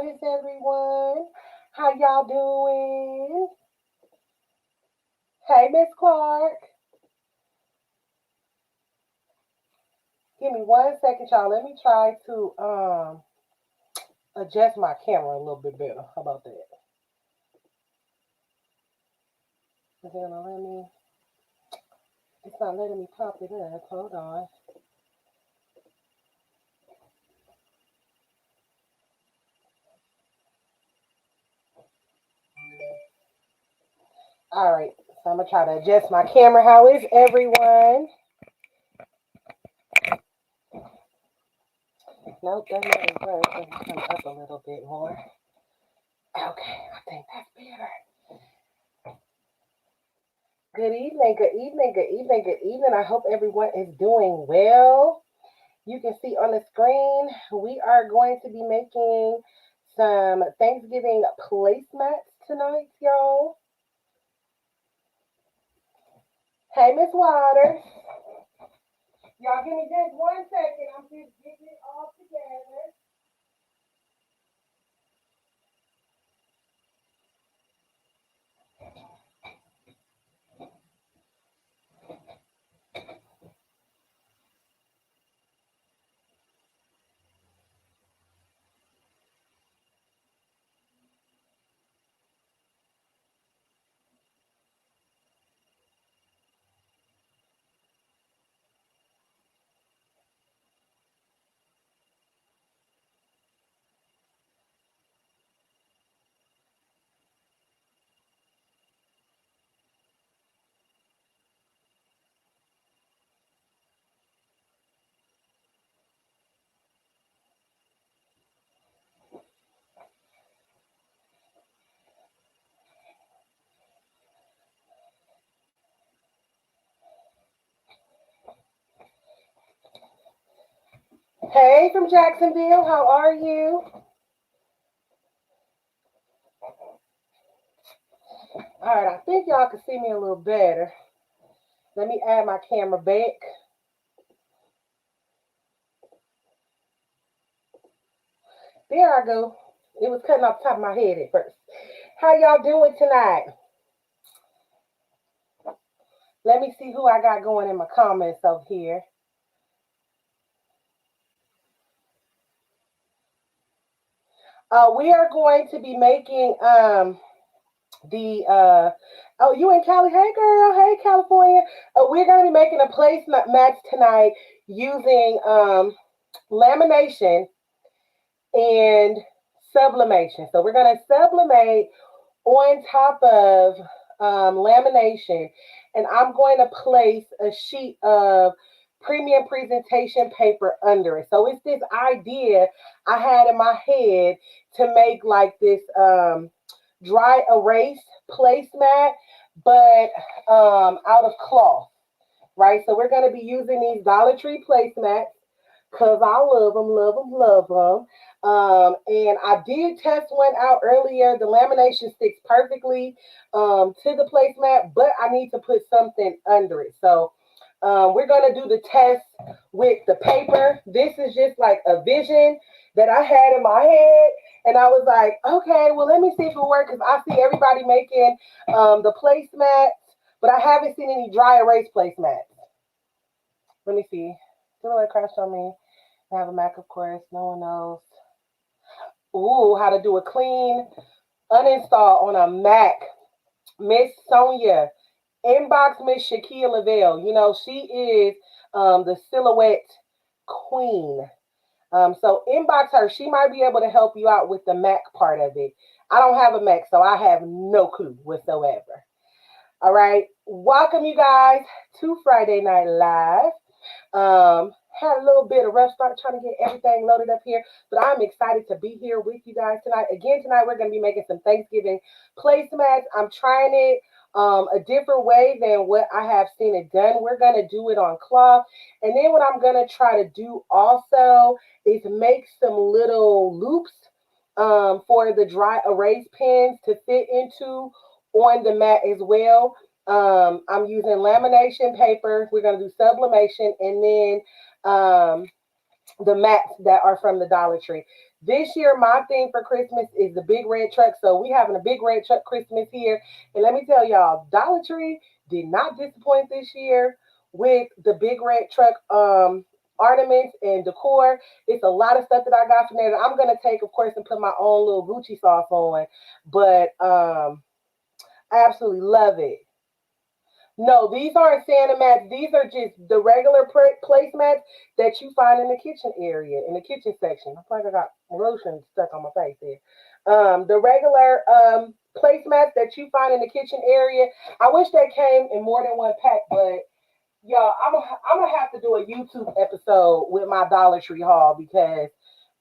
is everyone? How y'all doing? Hey, Miss Clark. Give me 1 second, y'all. Let me try to adjust my camera a little bit better. How about that? Is it gonna let me? It's not letting me pop it up. Hold on. All right. So I'm gonna try to adjust my camera. How is everyone? Nope, that might work. Let me come up a little bit more. Okay, I think that's better. Good evening, good evening, good evening, good evening. I hope everyone is doing well. You can see on the screen, we are going to be making some Thanksgiving placemats tonight, y'all. Hey, Miss Waters. Y'all give me just 1 second. I'm just getting it all together. Hey, from Jacksonville, how are you? All right, I think y'all can see me a little better. Let me add my camera back. There I go. It was cutting off the top of my head at first. How y'all doing tonight? Let me see who I got going in my comments over here. We are going to be making the oh, you in Cali? Hey girl, hey California. We're going to be making a placemat tonight using lamination and sublimation. So we're going to sublimate on top of lamination, and I'm going to place a sheet of premium presentation paper under it. So it's this idea I had in my head to make like this dry erase placemat, but out of cloth, right? So we're going to be using these Dollar Tree placemats because I love them, love them, love them. And I did test one out earlier. The lamination sticks perfectly to the placemat, but I need to put something under it. So we're going to do the test with the paper. This is just like a vision that I had in my head. And I was like, okay, well, let me see if it works because I see everybody making the placemats, but I haven't seen any dry erase placemats. Let me see. Did it crash on me? I have a Mac, of course. No one knows. Ooh, how to do a clean uninstall on a Mac. Miss Sonia, inbox Miss Shakia Lavelle. You know, she is the silhouette queen. So inbox her. She might be able to help you out with the Mac part of it. I don't have a Mac, so I have no clue whatsoever. All right. Welcome, you guys, to Friday Night Live. Had a little bit of rough start trying to get everything loaded up here, but I'm excited to be here with you guys tonight. Again, tonight we're going to be making some Thanksgiving placemats. I'm trying it a different way than what I have seen it done. We're going to do it on cloth. And then what I'm going to try to do also is make some little loops for the dry erase pens to fit into on the mat as well. I'm using lamination paper. We're going to do sublimation and then the mats that are from the Dollar Tree. This year, my theme for Christmas is the big red truck. So we having a big red truck Christmas here. And let me tell y'all, Dollar Tree did not disappoint this year with the big red truck ornaments and decor. It's a lot of stuff that I got from there that I'm gonna take, of course, and put my own little Gucci sauce on. But I absolutely love it. No, these aren't Santa mats. These are just the regular placemats that you find in the kitchen area, in the kitchen section. I feel like I got lotion stuck on my face there. The regular placemats that you find in the kitchen area. I wish they came in more than one pack, but y'all, I'm gonna have to do a YouTube episode with my Dollar Tree haul because,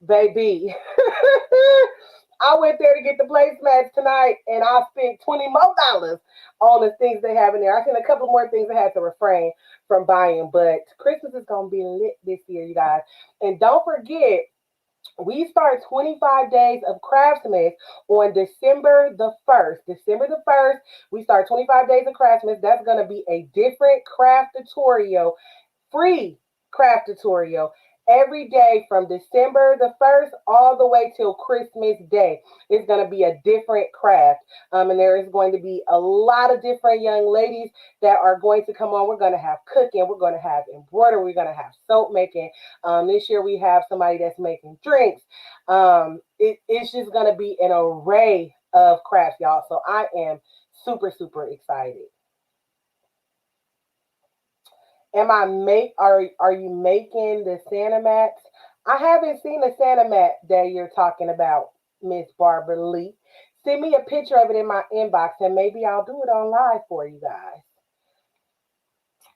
baby, I went there to get the placemats tonight, and I spent $20 more on the things they have in there. I seen a couple more things I had to refrain from buying, but Christmas is gonna be lit this year, you guys. And don't forget, we start 25 days of Craftsmas on December the 1st. December the 1st, we start 25 days of Craftsmas. That's going to be a different craft tutorial, free craft tutorial every day from December the 1st all the way till Christmas Day. It's going to be a different craft. And there is going to be a lot of different young ladies that are going to come on. We're going to have cooking. We're going to have embroidery. We're going to have soap making. This year we have somebody that's making drinks. It's just going to be an array of crafts, y'all. So I am super, super excited. Are you making the Santa mats? I haven't seen the Santa mat that you're talking about, Miss Barbara Lee. Send me a picture of it in my inbox and maybe I'll do it on live for you guys.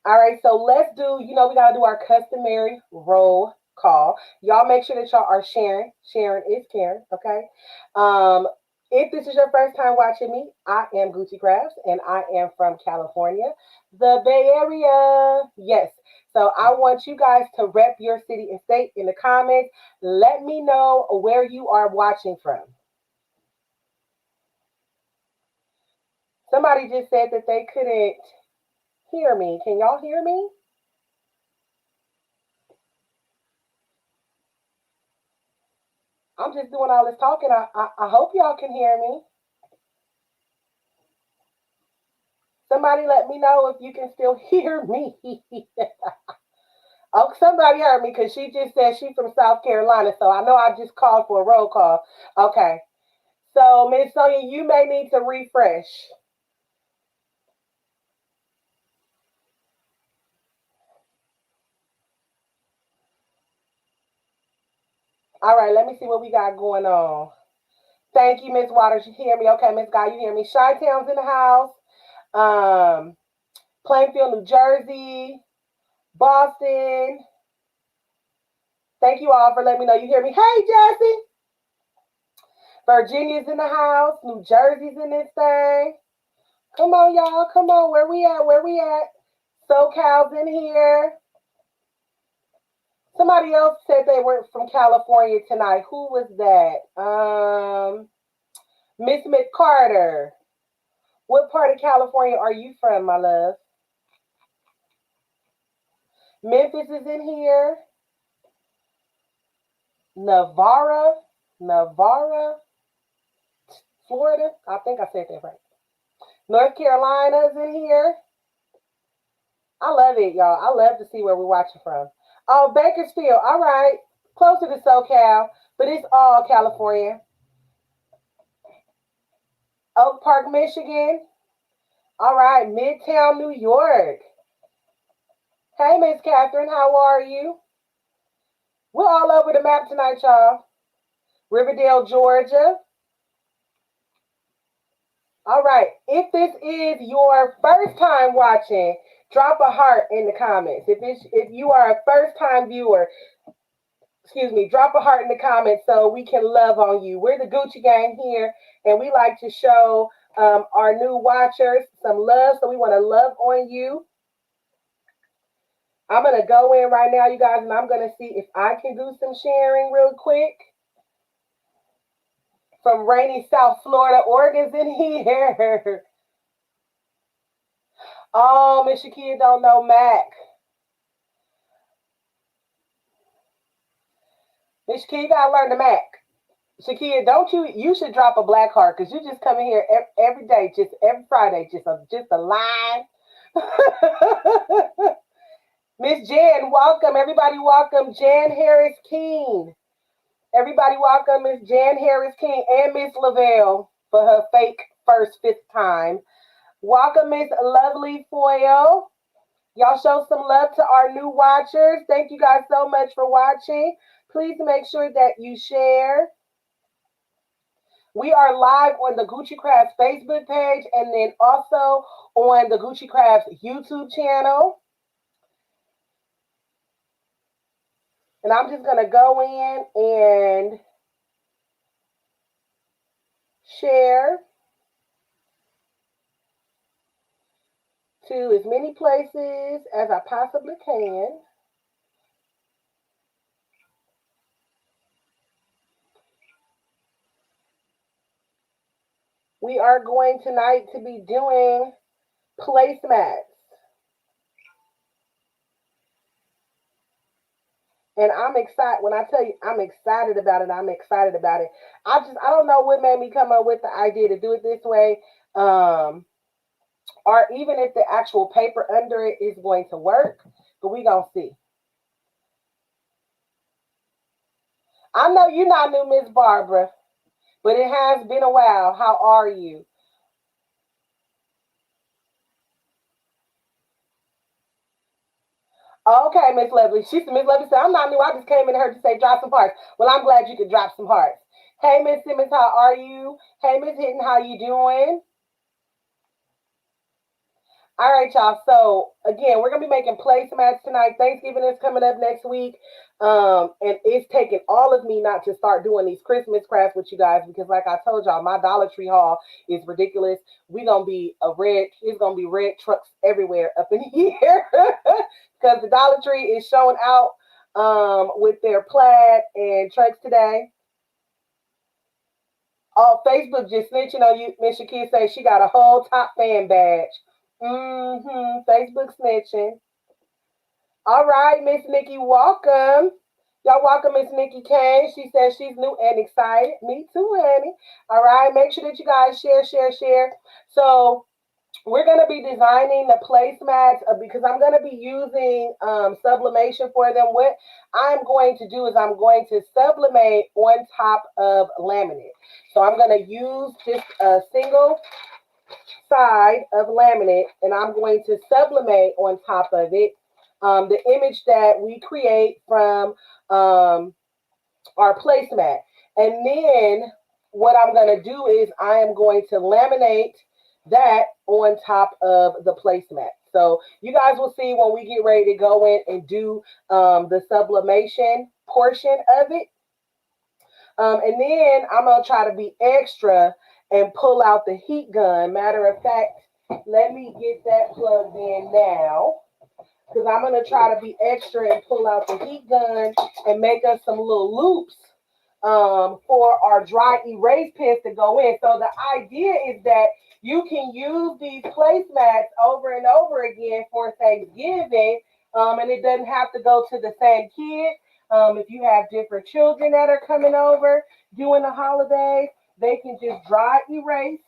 All right, so let's do, we got to do our customary roll call. Y'all make sure that y'all are sharing. Sharing is caring, okay? If this is your first time watching me, I am Gucci Crafts and I am from California, the Bay Area. Yes. So I want you guys to rep your city and state in the comments. Let me know where you are watching from. Somebody just said that they couldn't hear me. Can y'all hear me? I'm just doing all this talking. I hope y'all can hear me. Somebody let me know if you can still hear me. Oh, somebody heard me because she just said she's from South Carolina. So I know I just called for a roll call. Okay. So, Miss Sonia, you may need to refresh. All right, let me see what we got going on. Thank you, Miss Waters. You hear me? Okay, Miss Guy, you hear me? Chi-Town's in the house. Plainfield, New Jersey, Boston. Thank you all for letting me know you hear me. Hey, Jesse. Virginia's in the house. New Jersey's in this thing. Come on, y'all. Come on. Where we at? Where we at? SoCal's in here. Somebody else said they were from California tonight. Who was that? Miss McCarter. What part of California are you from, my love? Memphis is in here. Navarra, Florida. I think I said that right. North Carolina's in here. I love it, y'all. I love to see where we're watching from. Oh, Bakersfield. All right. Closer to SoCal, but it's all California. Oak Park, Michigan. All right. Midtown, New York. Hey, Miss Catherine. How are you? We're all over the map tonight, y'all. Riverdale, Georgia. All right. If this is your first time watching, drop a heart in the comments. If you are a first time viewer, drop a heart in the comments so we can love on you. We're the Gucci gang here, and we like to show our new watchers some love. So we want to love on you. I'm going to go in right now, you guys, and I'm going to see if I can do some sharing real quick. From rainy South Florida, Oregon's in here. Oh, Miss Shakia don't know Mac. Miss Shakia, you got to learn the Mac. Shakia, don't you should drop a black heart because you just come in here every day, just every Friday, just a line. Miss Jan, welcome. Everybody welcome Jan Harris King. Everybody welcome Miss Jan Harris King and Miss Lavelle for her fake first fifth time. Welcome Miss Lovely Foyle. Y'all show some love to our new watchers. Thank you guys so much for watching. Please make sure that you share. We are live on the Gucci Crafts Facebook page and then also on the Gucci Crafts YouTube channel. And I'm just going to go in and share to as many places as I possibly can. We are going tonight to be doing placemats. And I'm excited. When I tell you I'm excited about it, I'm excited about it. I don't know what made me come up with the idea to do it this way. Or even if the actual paper under it is going to work, but we gonna see. I know you're not new, Miss Barbara, but it has been a while. How are you? Okay, Miss Lovely. Miss Lovely said, I'm not new. I just came in here to say drop some hearts. Well, I'm glad you could drop some hearts. Hey, Miss Simmons, how are you? Hey, Miss Hinton, how you doing? All right, y'all. So again, we're gonna be making placemats tonight. Thanksgiving is coming up next week, and it's taking all of me not to start doing these Christmas crafts with you guys because, like I told y'all, my Dollar Tree haul is ridiculous. We gonna be It's gonna be red trucks everywhere up in here because the Dollar Tree is showing out with their plaid and trucks today. Oh, Facebook just snitching on you. Miss Shakir say she got a whole top fan badge. Facebook snitching. All right, Miss Nikki, welcome. Y'all welcome Miss Nikki Kane. She says she's new and excited. Me too, honey. All right, make sure that you guys share. So we're going to be designing the placemats because I'm going to be using sublimation for them. What I'm going to do is I'm going to sublimate on top of laminate. So I'm going to use just a single side of laminate and I'm going to sublimate on top of it the image that we create from our placemat. And then what I'm going to do is I am going to laminate that on top of the placemat. So you guys will see when we get ready to go in and do the sublimation portion of it. And then I'm going to try to be extra and pull out the heat gun. Matter of fact, let me get that plugged in now because I'm going to try to be extra and pull out the heat gun and make us some little loops for our dry erase pens to go in. So the idea is that you can use these placemats over and over again for Thanksgiving, and it doesn't have to go to the same kid. If you have different children that are coming over during the holidays, they can just dry erase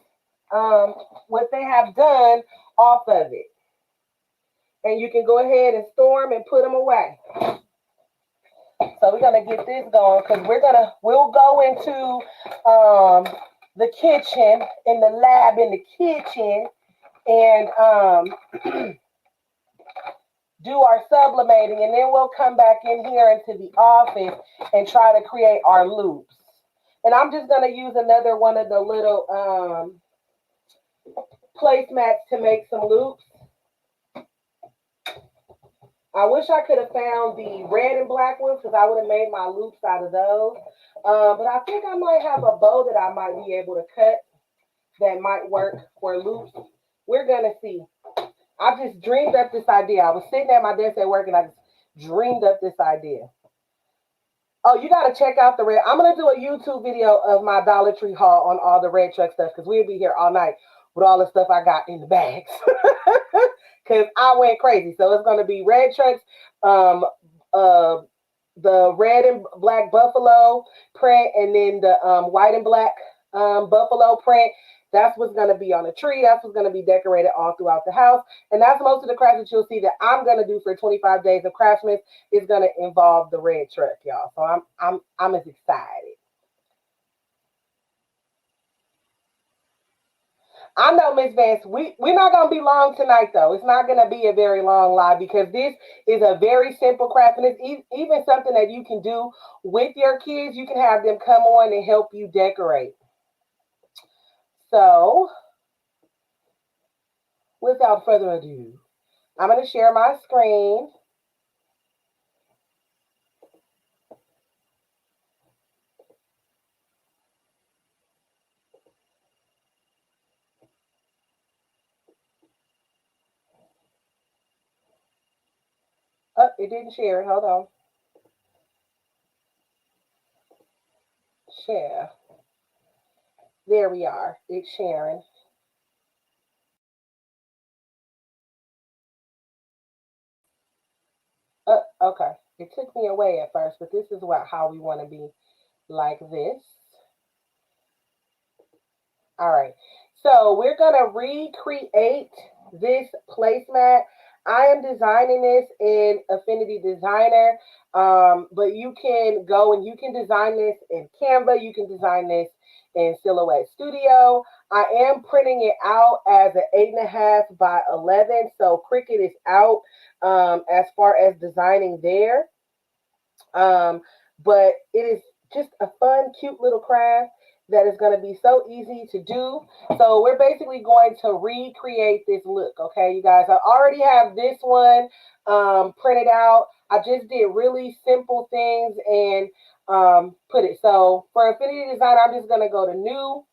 what they have done off of it. And you can go ahead and store them and put them away. So we're gonna get this going because we'll go into the kitchen, in the lab in the kitchen, and do our sublimating, and then we'll come back in here into the office and try to create our loops. And I'm just gonna use another one of the little placemats to make some loops. I wish I could have found the red and black ones because I would have made my loops out of those. But I think I might have a bow that I might be able to cut that might work for loops. We're going to see. I just dreamed up this idea. I was sitting at my desk at work and I just dreamed up this idea. Oh, you got to check out the red. I'm going to do a YouTube video of my Dollar Tree haul on all the red truck stuff because we'll be here all night with all the stuff I got in the bags. Because I went crazy. So it's going to be red trucks, the red and black buffalo print, and then the white and black buffalo print. That's what's going to be on the tree. That's what's going to be decorated all throughout the house. And that's most of the crafts that you'll see that I'm going to do for 25 days of Craftsmas is going to involve the red truck, y'all. So I'm as excited. I know, Miss Vance, we're not going to be long tonight, though. It's not going to be a very long live because this is a very simple craft. And it's even something that you can do with your kids. You can have them come on and help you decorate. So, without further ado, I'm going to share my screen. Oh, it didn't share. Hold on. Share. There we are. It's sharing. Okay. It took me away at first, but this is how we want to be, like this. All right. So we're going to recreate this placemat. I am designing this in Affinity Designer, but you can go and you can design this in Canva. You can design this in Silhouette Studio. I am printing it out as an 8.5 by 11. So Cricut is out as far as designing there. But it is just a fun, cute little craft that is going to be so easy to do. So we're basically going to recreate this look, okay, you guys? I already have this one printed out. I just did really simple things and put it. So for Affinity Design, I'm just going to go to New,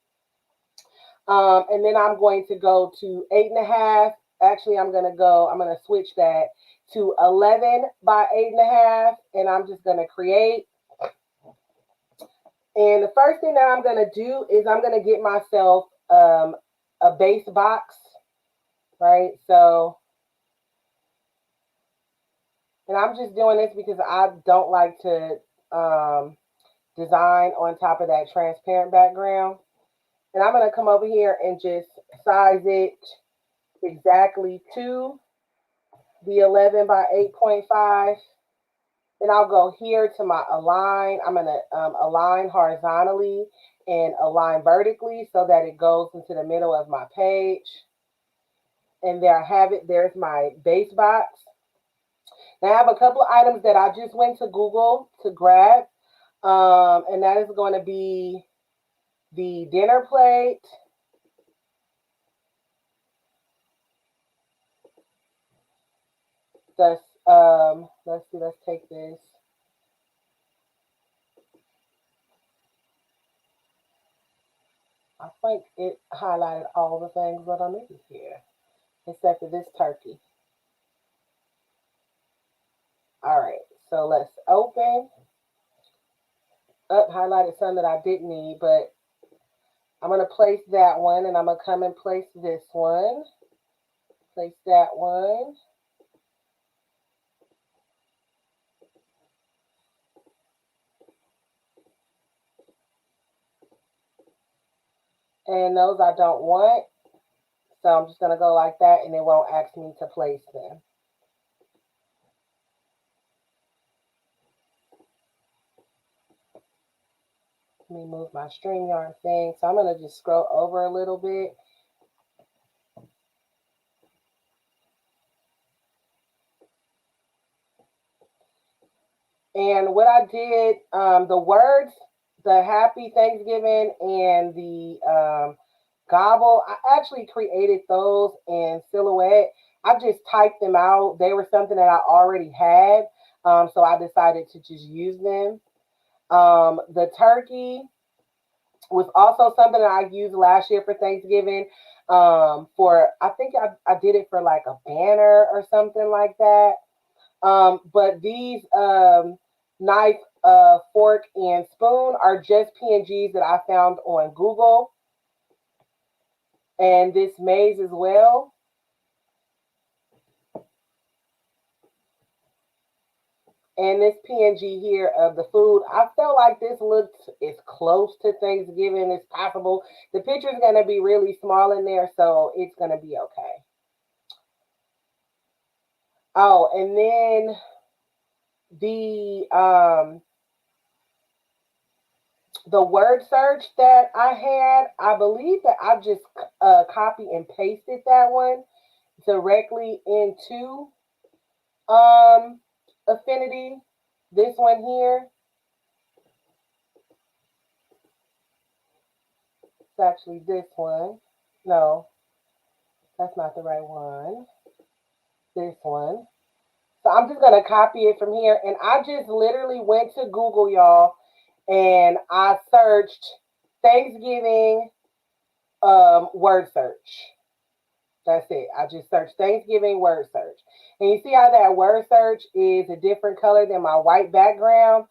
and then I'm going to go to 8.5. Actually, I'm going to switch that to 11 by 8.5, and I'm just going to create. And the first thing that I'm going to do is I'm going to get myself a base box, right? So, and I'm just doing this because I don't like to design on top of that transparent background. And I'm going to come over here and just size it exactly to the 11 by 8.5. Then I'll go here to my align. I'm going to align horizontally and align vertically so that it goes into the middle of my page. And there I have it. There's my base box. Now I have a couple of items that I just went to Google to grab. And that is going to be the dinner plate. Let's see, let's take this. I think it highlighted all the things that I need here, except for this turkey. All right, so let's open. Up, highlighted some that I didn't need, but I'm going to place that one, and I'm going to come and place this one. Place that one. And those I don't want. So I'm just going to go like that, and it won't ask me to place them. Let me move my StreamYard thing. So I'm going to just scroll over a little bit. And what I did, the words, the Happy Thanksgiving and the gobble, I actually created those in Silhouette. I just typed them out. They were something that I already had. So I decided to just use them. The turkey was also something that I used last year for Thanksgiving. I think I did it for like a banner or something like that. But these knife, fork, and spoon are just PNGs that I found on Google. And this maze as well. And this PNG here of the food, I felt like this looked as close to Thanksgiving as possible. The picture's going to be really small in there, so it's going to be okay. Oh, and then the word search that I had, I believe that I just copy and pasted that one directly into Affinity. This one here, it's actually this one. No, that's not the right one. This one. So I'm just gonna copy it from here, and I just literally went to Google, y'all, and I searched Thanksgiving word search. That's it. I just searched Thanksgiving word search. And you see how that word search is a different color than my white background.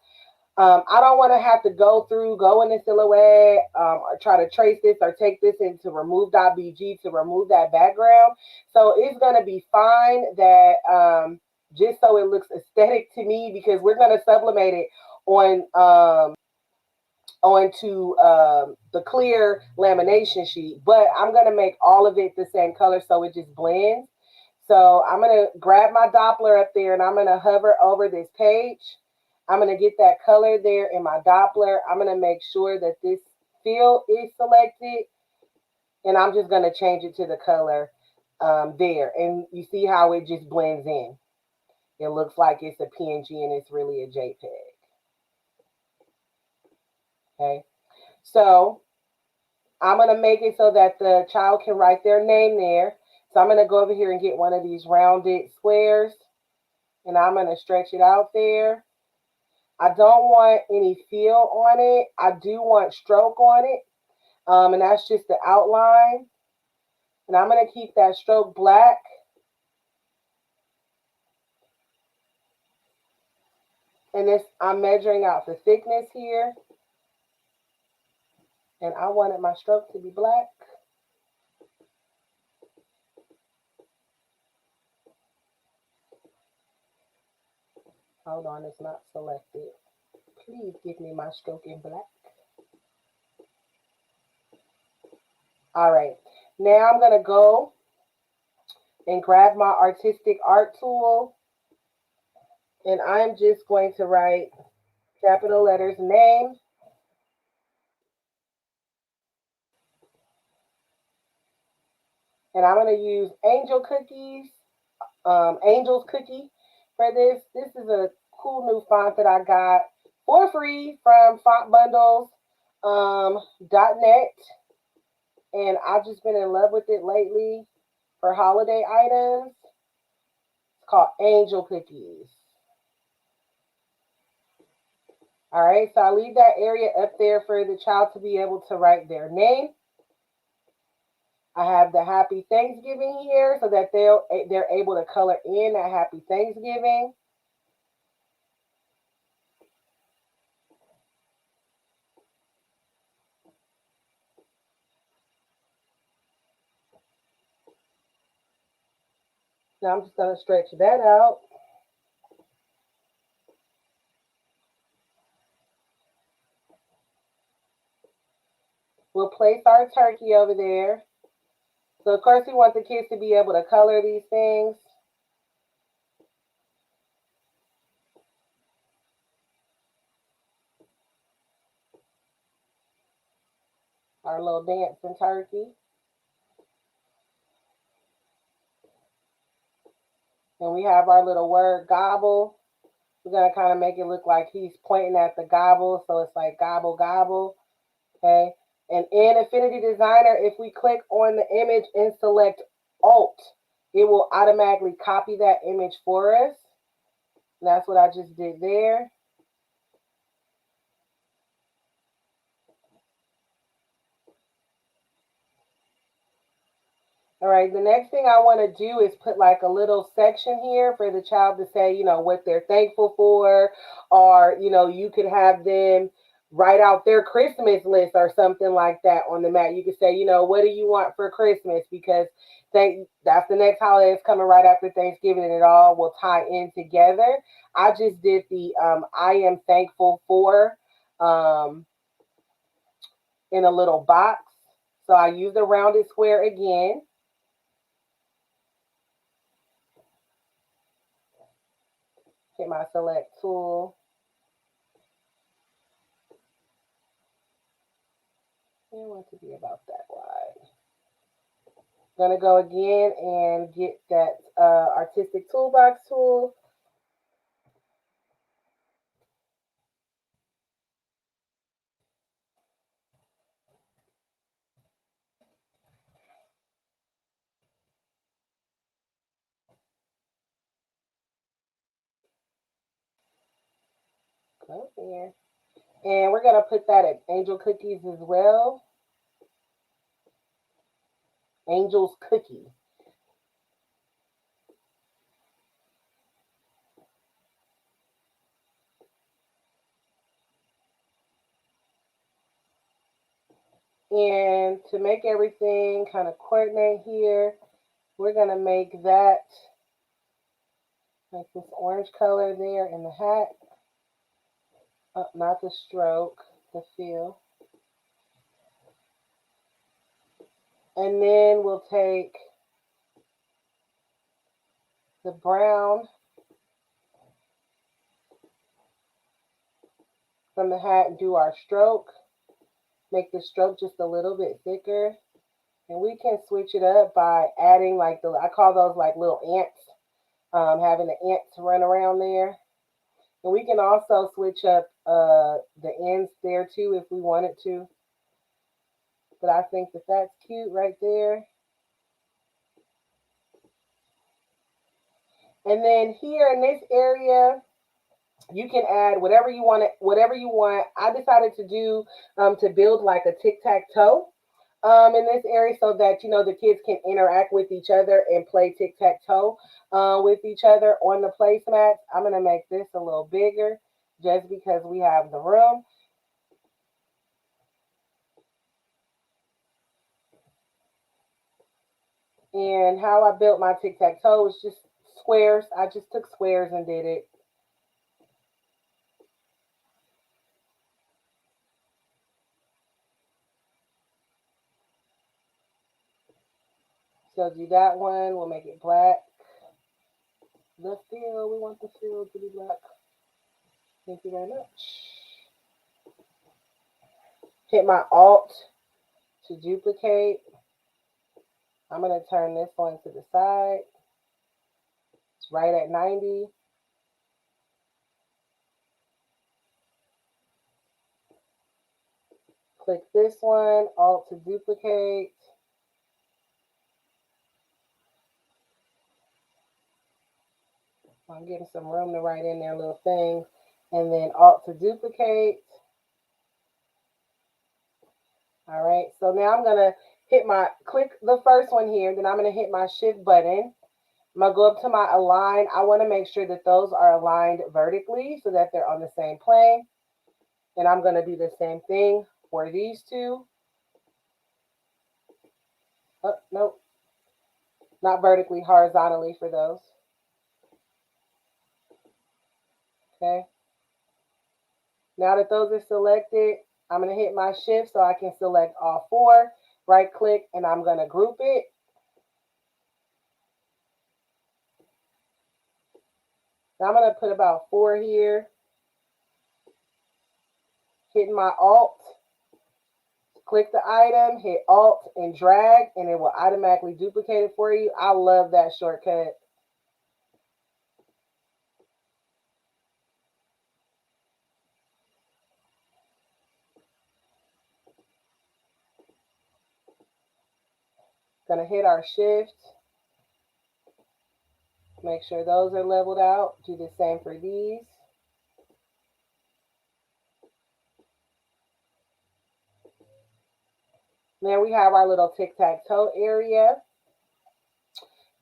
I don't want to have to go in the silhouette, or try to trace this or take this into remove.bg to remove that background. So it's going to be fine that just so it looks aesthetic to me, because we're going to sublimate it on onto the clear lamination sheet, but I'm going to make all of it the same color so it just blends. So I'm going to grab my Doppler up there and I'm going to hover over this page. I'm going to get that color there in my Doppler. I'm going to make sure that this fill is selected, and I'm just going to change it to the color there. And you see how it just blends in. It looks like it's a PNG and it's really a JPEG. Okay. So I'm going to make it so that the child can write their name there. So I'm going to go over here and get one of these rounded squares, and I'm going to stretch it out there. I don't want any fill on it. I do want stroke on it. And that's just the outline. And I'm going to keep that stroke black. And this, I'm measuring out the thickness here. And I wanted my stroke to be black. Hold on, it's not selected. Please give me my stroke in black. All right, now I'm gonna go and grab my artistic art tool, and I'm just going to write capital letters name. And I'm gonna use Angel Cookies, Angel's Cookie for this. This is a cool new font that I got for free from fontbundles.net. And I've just been in love with it lately for holiday items. It's called Angel Cookies. All right, so I leave that area up there for the child to be able to write their name. I have the Happy Thanksgiving here so that they're able to color in that Happy Thanksgiving. Now I'm just going to stretch that out. We'll place our turkey over there. So of course we want the kids to be able to color these things. Our little dancing turkey. And we have our little word gobble. We're going to kind of make it look like he's pointing at the gobble. So it's like gobble, gobble. Okay. And in Affinity Designer, if we click on the image and select Alt, it will automatically copy that image for us. And that's what I just did there. All right, the next thing I want to do is put like a little section here for the child to say, you know, what they're thankful for, or, you know, you could have them write out their Christmas list or something like that on the mat. You could say, you know, what do you want for Christmas? Because that's the next holiday is coming right after Thanksgiving, and it all will tie in together. I just did the I am thankful for um, in a little box. So I used a rounded square again. Hit my select tool. I want to be about that wide. Gonna go again and get that artistic toolbox tool. Go here. And we're gonna put that at Angel Cookies as well. Angel's Cookie. And to make everything kind of coordinate here, we're gonna make that like this orange color there in the hat. Not the stroke, the feel. And then we'll take the brown from the hat and do our stroke. Make the stroke just a little bit thicker. And we can switch it up by adding like I call those like little ants, having the ants run around there. And we can also switch up the ends there too if we wanted to. But I think that that's cute right there. And then here in this area, you can add whatever you want. Whatever you want. I decided to do to build like a tic-tac-toe in this area so that you know the kids can interact with each other and play tic-tac-toe with each other on the placemats. I'm gonna make this a little bigger just because we have the room. And how I built my tic-tac-toe was just squares. I just took squares and did it. So do that one. We'll make it black. The field. We want the field to be black. Thank you very much. Hit my Alt to duplicate. I'm going to turn this one to the side. It's right at 90. Click this one, Alt to duplicate. I'm getting some room to write in there little things. And then Alt to duplicate. All right, so now I'm gonna click the first one here, then I'm gonna hit my shift button. I'm gonna go up to my align. I wanna make sure that those are aligned vertically so that they're on the same plane. And I'm gonna do the same thing for these two. Oh, nope, not vertically, horizontally for those. Okay. Now that those are selected, I'm going to hit my shift so I can select all four, right click, and I'm going to group it. Now I'm going to put about 4 here. Hitting my Alt, click the item, hit Alt and drag, and it will automatically duplicate it for you. I love that shortcut. Going to hit our shift. Make sure those are leveled out. Do the same for these. Now we have our little tic-tac-toe area.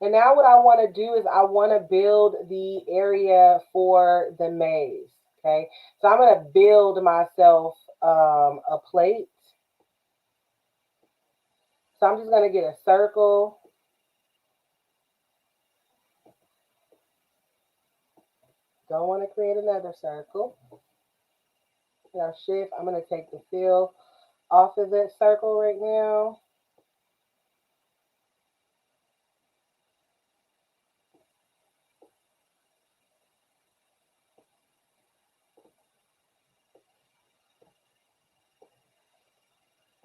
And now what I want to do is I want to build the area for the maze. Okay, so I'm going to build myself a plate. So I'm just going to get a circle. Don't want to create another circle. Now shift, I'm going to take the fill off of that circle right now.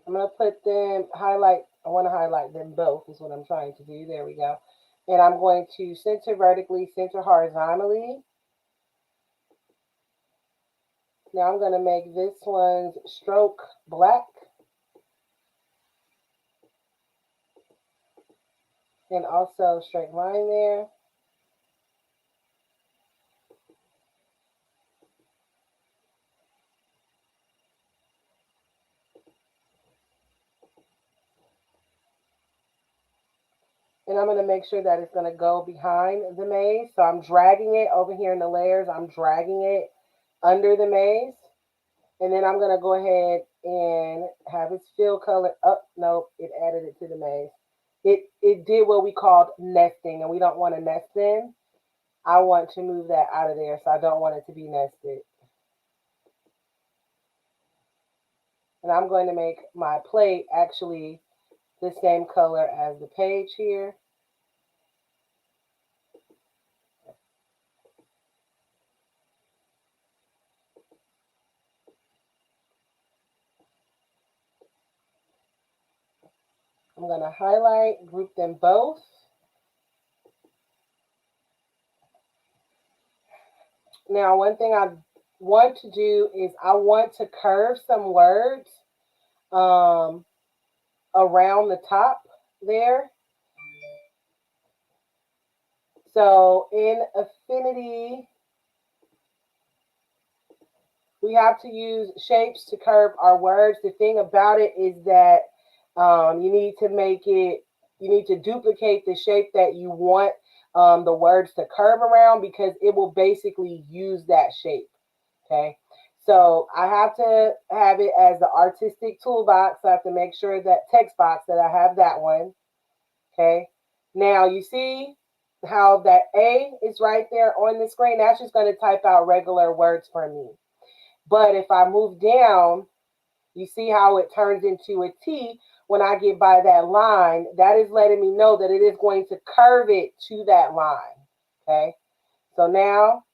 I'm going to put them, I want to highlight them both is what I'm trying to do. There we go. And I'm going to center vertically, center horizontally. Now I'm going to make this one's stroke black. And also straight line there. And I'm going to make sure that it's going to go behind the maze. So I'm dragging it over here in the layers. I'm dragging it under the maze. And then I'm going to go ahead and have its fill color. Oh, no, it added it to the maze. It did what we called nesting, and we don't want to nest in. I want to move that out of there, so I don't want it to be nested. And I'm going to make my plate actually the same color as the page here. I'm going to highlight, group them both. Now, one thing I want to do is I want to curve some words around the top there. So in Affinity, we have to use shapes to curve our words. The thing about it is that you need to duplicate the shape that you want the words to curve around, because it will basically use that shape. Okay. So I have to have it as the artistic toolbox. So I have to make sure that text box that I have that one. Okay. Now you see how that A is right there on the screen. That's just going to type out regular words for me. But if I move down, you see how it turns into a T when I get by that line. That is letting me know that it is going to curve it to that line. Okay. So now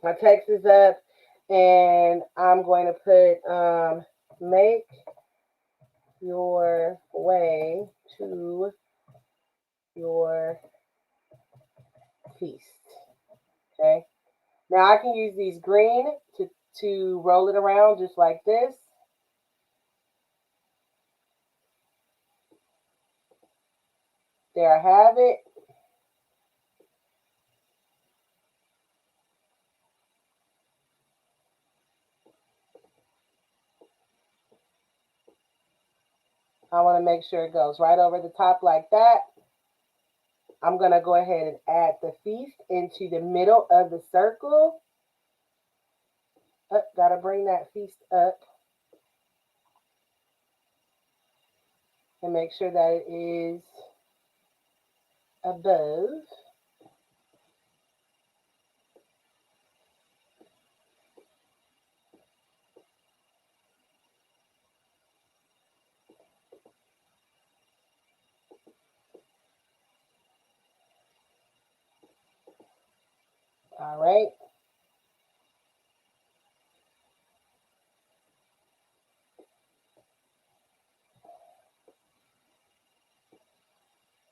my text is up, and I'm going to put make your way to your feast. Okay. Now I can use these green to roll it around just like this. There I have it. I want to make sure it goes right over the top like that. I'm going to go ahead and add the feast into the middle of the circle. Got to bring that feast up and make sure that it is above. All right.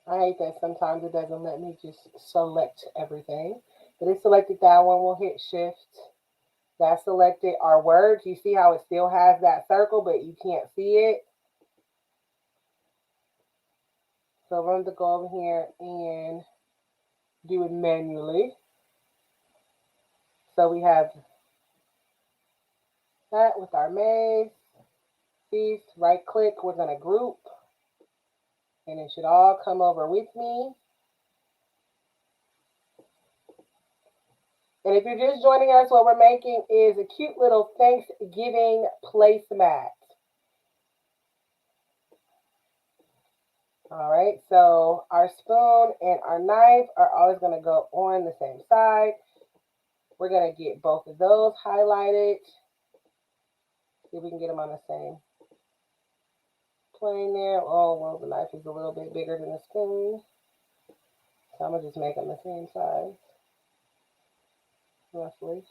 I hate that sometimes it doesn't let me just select everything. But it selected that one. We'll hit shift. That selected our words. You see how it still has that circle, but you can't see it. So I'm going to go over here and do it manually. So we have that with our maze. Feast, right click, we're going to group. And it should all come over with me. And if you're just joining us, what we're making is a cute little Thanksgiving placemat. All right, so our spoon and our knife are always going to go on the same side. We're going to get both of those highlighted. See if we can get them on the same plane there. Oh, well, the knife is a little bit bigger than the spoon. So I'm going to just make them the same size, roughly.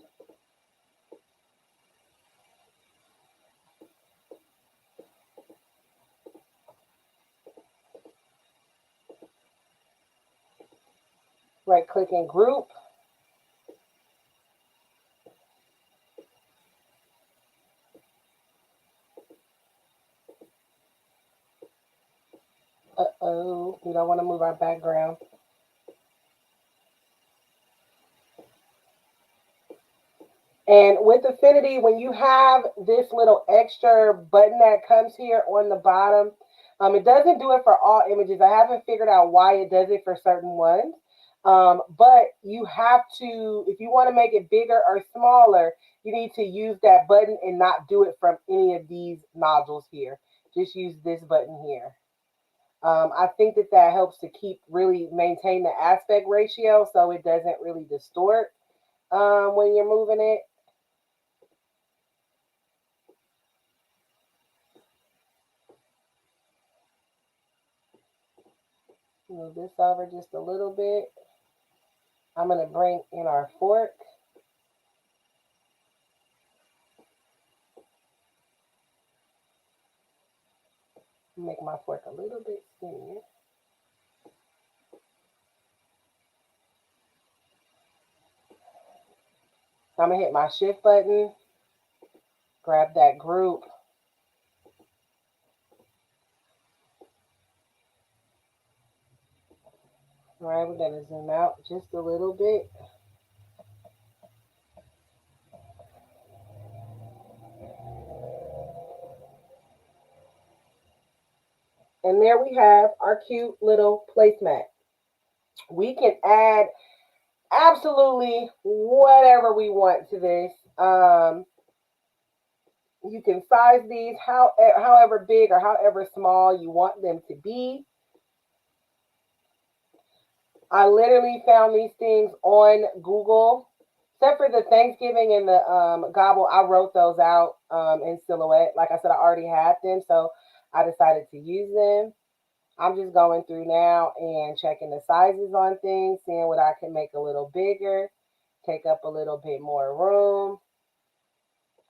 Right click and group. Uh-oh, we don't want to move our background. And with Affinity, when you have this little extra button that comes here on the bottom, it doesn't do it for all images. I haven't figured out why it does it for certain ones. But you have to, if you want to make it bigger or smaller, you need to use that button and not do it from any of these nodules here. Just use this button here. I think that that helps to keep really maintain the aspect ratio so it doesn't really distort when you're moving it. Move this over just a little bit. I'm going to bring in our fork. Make my fork a little bit skinnier. I'm going to hit my shift button, grab that group. All right, we're going to zoom out just a little bit. And there we have our cute little placemat. We can add absolutely whatever we want to this. You can size these however big or however small you want them to be. I literally found these things on Google. Except for the Thanksgiving and the gobble, I wrote those out in Silhouette. Like I said, I already had them, so I decided to use them. I'm just going through now and checking the sizes on things, seeing what I can make a little bigger, take up a little bit more room.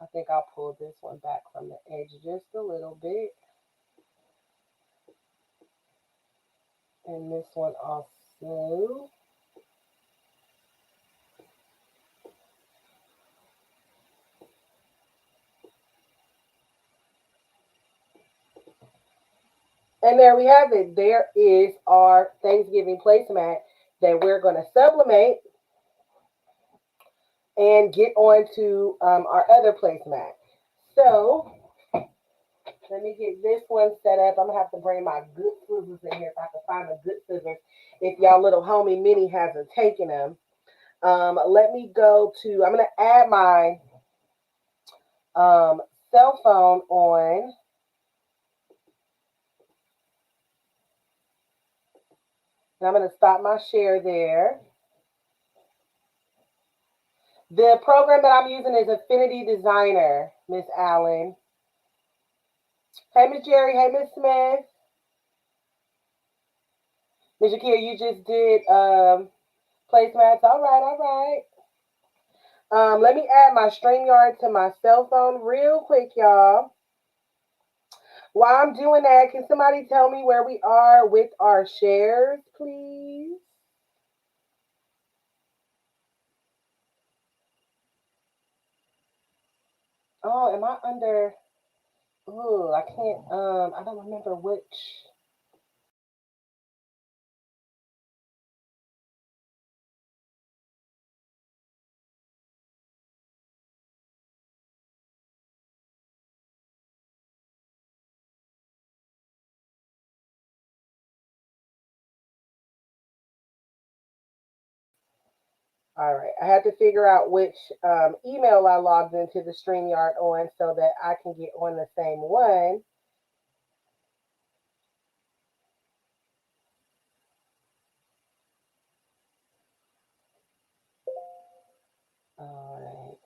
I think I'll pull this one back from the edge just a little bit. And this one also. And there we have it. There is our Thanksgiving placemat that we're going to sublimate and get on to our other placemat. So let me get this one set up. I'm going to have to bring my good scissors in here if I can find the good scissors. If y'all little homie Minnie hasn't taken them. Let me go to, I'm going to add my cell phone on. And I'm going to stop my share there. The program that I'm using is Affinity Designer, Miss Allen. Hey, Miss Jerry. Hey, Miss Smith. Miss Shakira, you just did placemats. All right, all right. Let me add my StreamYard to my cell phone real quick, y'all. While I'm doing that, can somebody tell me where we are with our shares, please? Oh, am I under? Oh, I can't. I don't remember which. All right, I had to figure out which email I logged into the StreamYard on so that I can get on the same one. All right.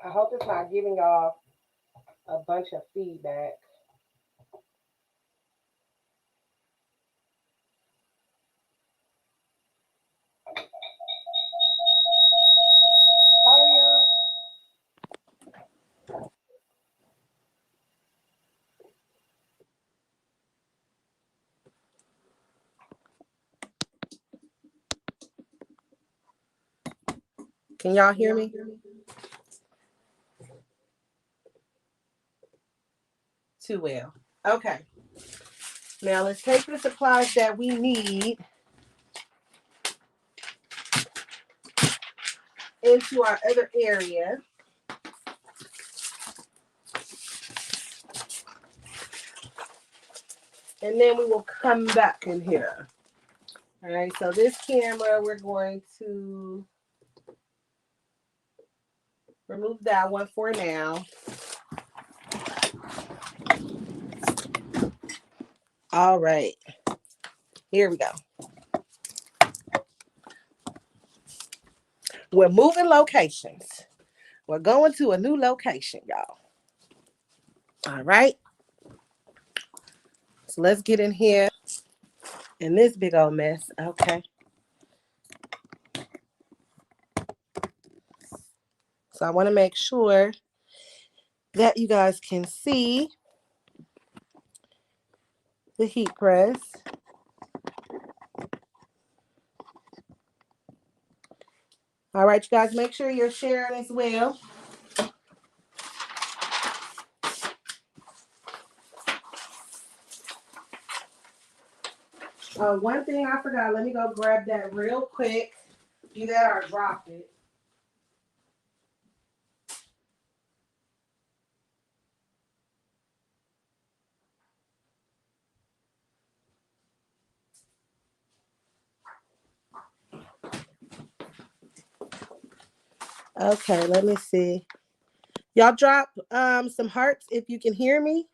I hope it's not giving y'all a bunch of feedback. Sorry, y'all. Can y'all hear me? Too well. Okay. Now let's take the supplies that we need into our other area. And then we will come back in here. All right, so this camera, we're going to remove that one for now. All right, here we go. We're moving locations. We're going to a new location, y'all. All right. So let's get in here in this big old mess. Okay. So I want to make sure that you guys can see the heat press. All right, you guys, make sure you're sharing as well. One thing I forgot, let me go grab that real quick. Do that or drop it. Okay, let me see. Y'all drop some hearts if you can hear me.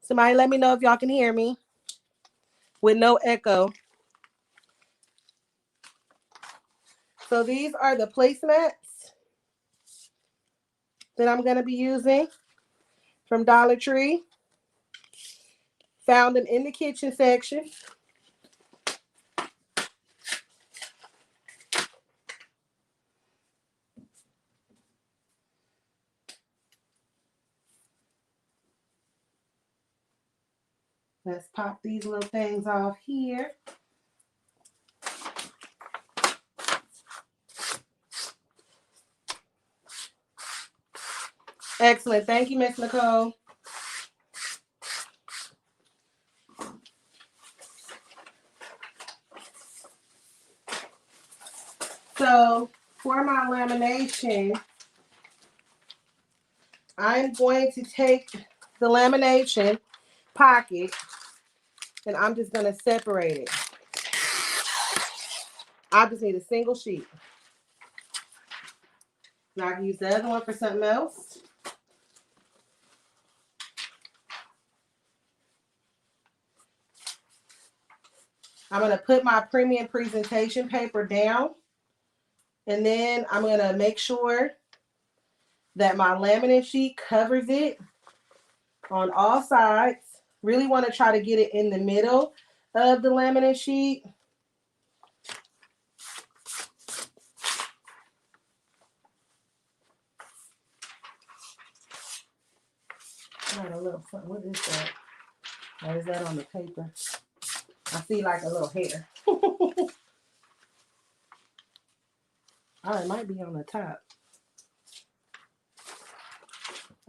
Somebody let me know if y'all can hear me with no echo. So these are the placemats that I'm going to be using from Dollar Tree. Found them in the kitchen section. Let's pop these little things off here. Excellent. Thank you, Miss Nicole. So for my lamination, I'm going to take the lamination pocket and I'm just going to separate it. I just need a single sheet. Now I can use the other one for something else. I'm going to put my premium presentation paper down. And then I'm going to make sure that my laminate sheet covers it on all sides. Really want to try to get it in the middle of the laminate sheet. Got a little fun. What is that? Or is that on the paper? I see like a little hair. Oh, it might be on the top.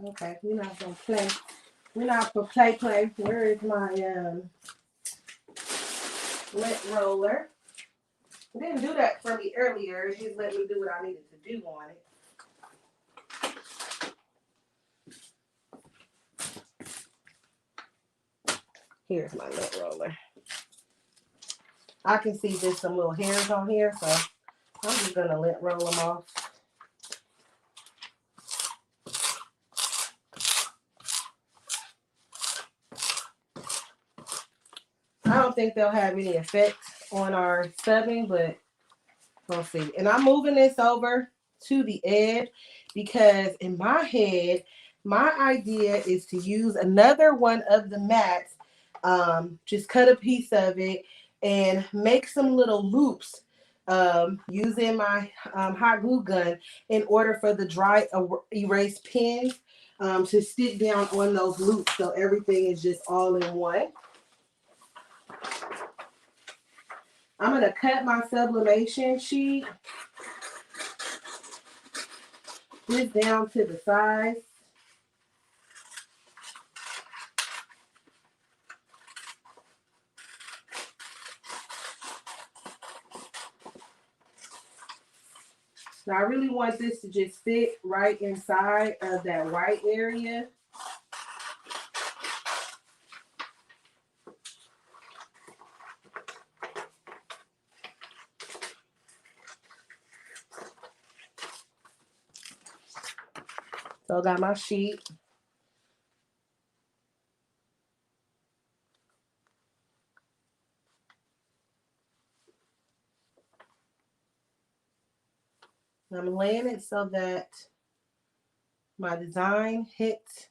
Okay, we're not gonna play. We're not for play. Where is my lint roller? It didn't do that for me earlier. It just let me do what I needed to do on it. Here's my lint roller. I can see there's some little hairs on here, so I'm just gonna lint roll them off. I don't think they'll have any effect on our subbing, but we'll see. And I'm moving this over to the edge because in my head, my idea is to use another one of the mats, just cut a piece of it and make some little loops using my hot glue gun in order for the dry erase pins to stick down on those loops so everything is just all in one. I'm going to cut my sublimation sheet this down to the size. Now I really want this to just fit right inside of that white area. So I got my sheet. I'm laying it so that my design hits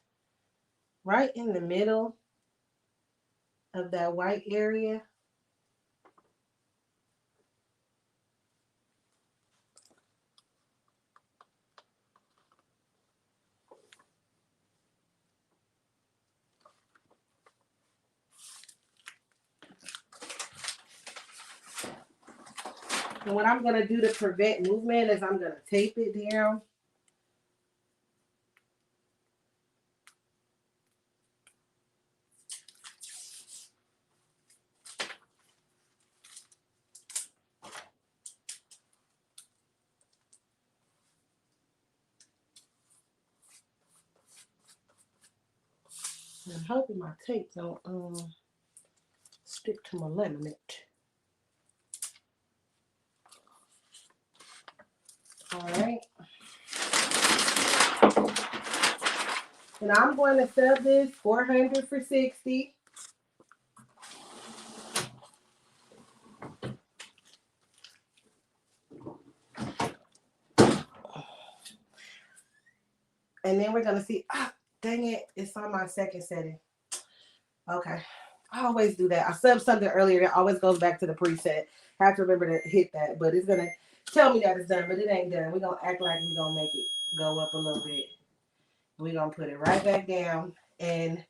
right in the middle of that white area. And what I'm going to do to prevent movement is I'm going to tape it down. I'm hoping my tape don't stick to my laminate. All right. And I'm going to sell this 400 for 60. And then we're going to see, dang it, it's on my second setting. Okay. I always do that. I subbed something earlier that always goes back to the preset. I have to remember to hit that, but it's going to tell me that it's done, but it ain't done. We're going to act like we're going to make it go up a little bit. We're going to put it right back down, and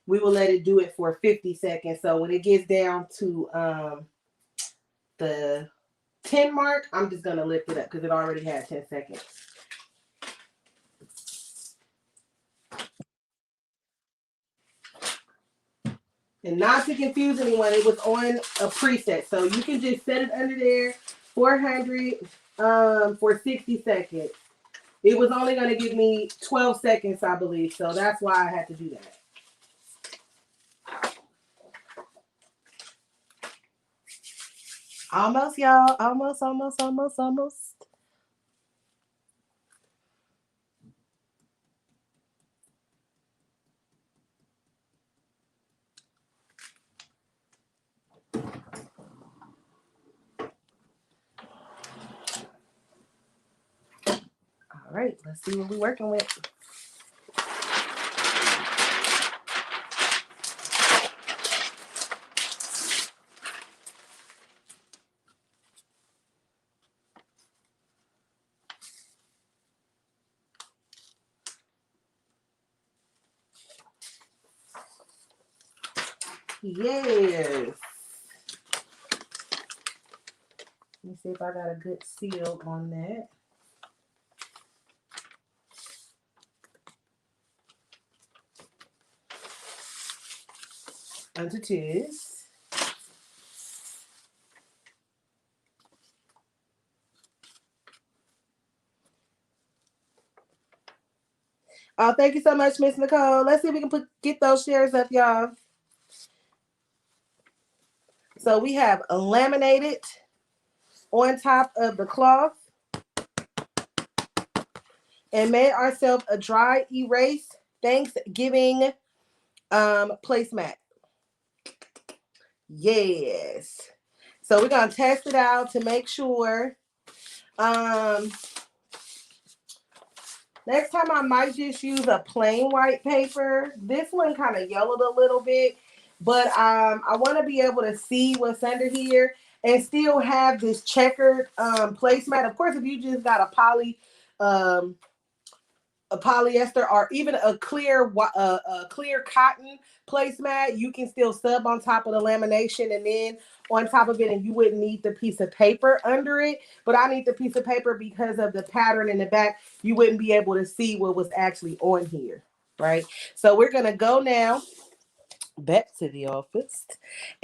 we will let it do it for 50 seconds. So when it gets down to the 10 mark, I'm just going to lift it up because it already had 10 seconds. And not to confuse anyone, it was on a preset. So you can just set it under there, 400 for 60 seconds. It was only going to give me 12 seconds, I believe. So that's why I had to do that. Almost, y'all. Almost. All right, let's see what we're working with. Yes. Let me see if I got a good seal on that. Onto this. Oh, thank you so much, Miss Nicole. Let's see if we can get those shares up, y'all. So we have laminated on top of the cloth and made ourselves a dry erase Thanksgiving placemat. Yes. So we're gonna test it out to make sure. Next time I might just use a plain white paper. This one kind of yellowed a little bit, but I want to be able to see what's under here and still have this checkered placemat. Of course, if you just got a polyester or even a clear cotton placemat, you can still sub on top of the lamination and then on top of it, and you wouldn't need the piece of paper under it. But I need the piece of paper because of the pattern in the back. You wouldn't be able to see what was actually on here, right? So we're gonna go now back to the office,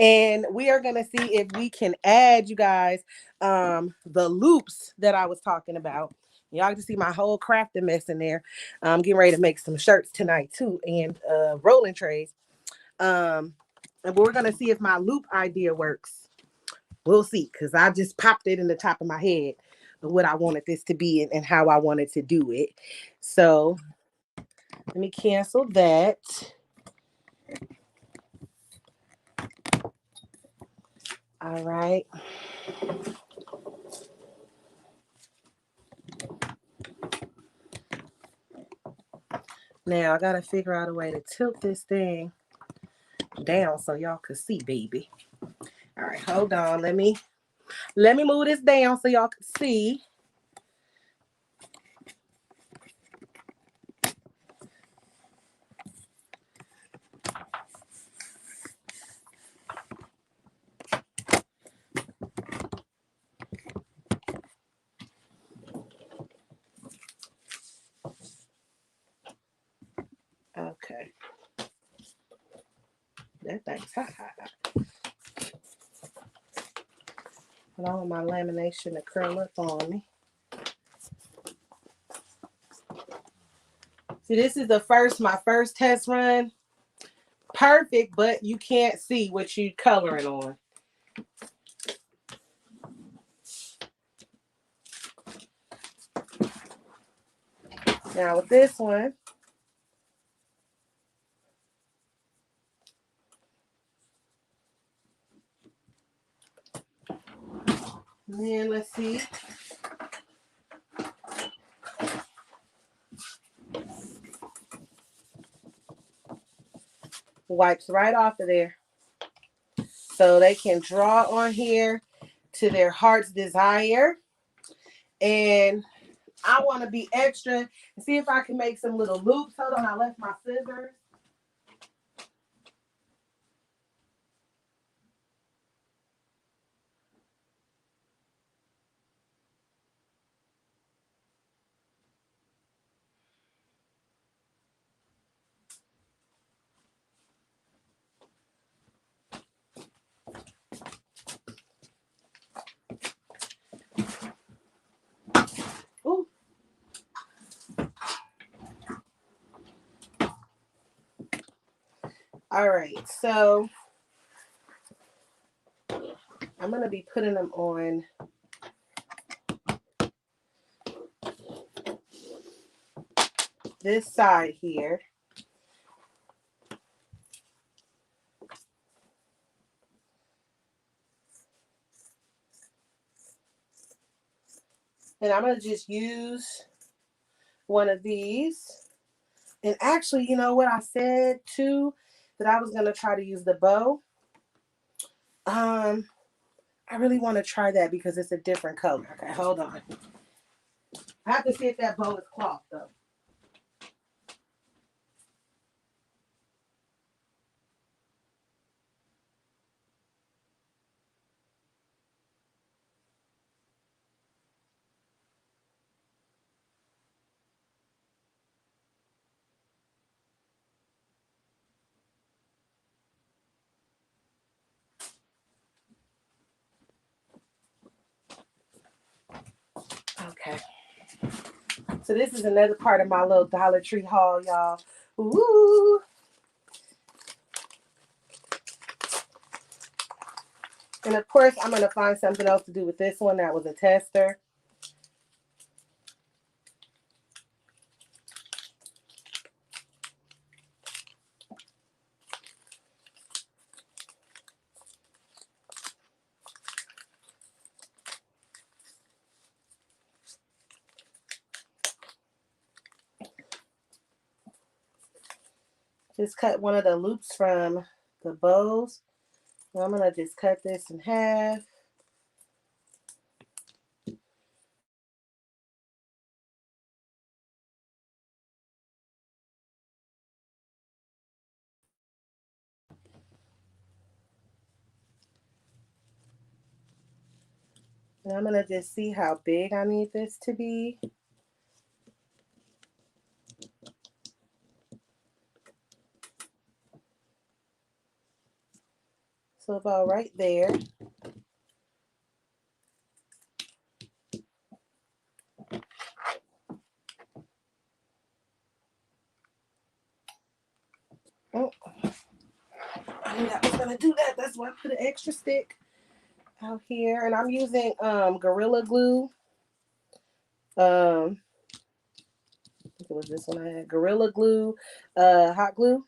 and we are gonna see if we can add, you guys, the loops that I was talking about. Y'all can see my whole crafting mess in there. I'm getting ready to make some shirts tonight too, and rolling trays. And we're gonna see if my loop idea works. We'll see, because I just popped it in the top of my head of what I wanted this to be and how I wanted to do it. So let me cancel that. All right. Now I gotta figure out a way to tilt this thing down so y'all can see, baby. All right, hold on. Let me move this down so y'all can see. Okay. That thing's hot. I don't want my lamination to curl up on me. See, this is my first test run. Perfect, but you can't see what you're coloring on. Now with this one, then let's see. Wipes right off of there. So they can draw on here to their heart's desire. And I want to be extra and see if I can make some little loops. Hold on, I left my scissors. Ooh. All right, so I'm going to be putting them on this side here. And I'm going to just use one of these. And actually, you know what I said too? That I was going to try to use the bow. I really want to try that because it's a different color. Okay, hold on. I have to see if that bow is cloth though. So this is another part of my little Dollar Tree haul, y'all. Ooh. And of course, I'm going to find something else to do with this one. That was a tester. Just cut one of the loops from the bows. So I'm going to just cut this in half. And I'm going to just see how big I need this to be. So about right there. Oh, I knew I was going to do that. That's why I put an extra stick out here. And I'm using Gorilla Glue. I think it was this one I had. Gorilla Glue, hot glue.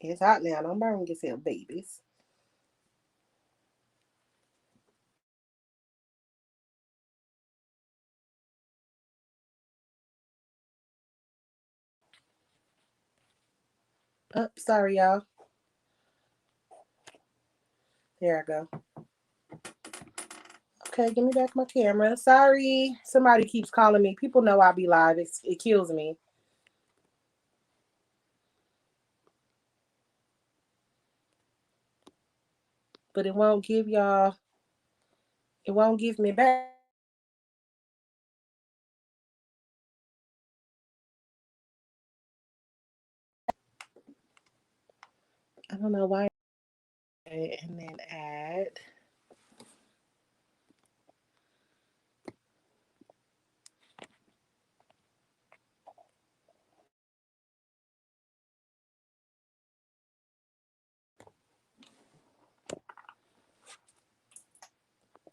It's hot now. Don't burn yourself, babies. Oh, sorry, y'all. There I go. Okay, give me back my camera. Sorry. Somebody keeps calling me. People know I'll be live. It kills me. But it won't give y'all. It won't give me back. I don't know why. And then add.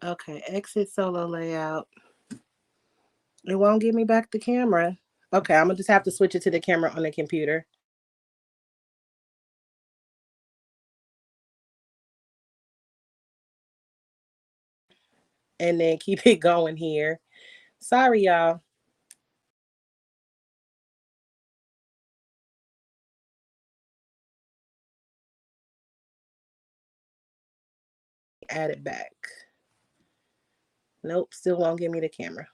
Okay, exit solo layout. It won't give me back the camera. Okay, I'm gonna just have to switch it to the camera on the computer. And then keep it going here. Sorry, y'all. Add it back. Nope, still won't give me the camera.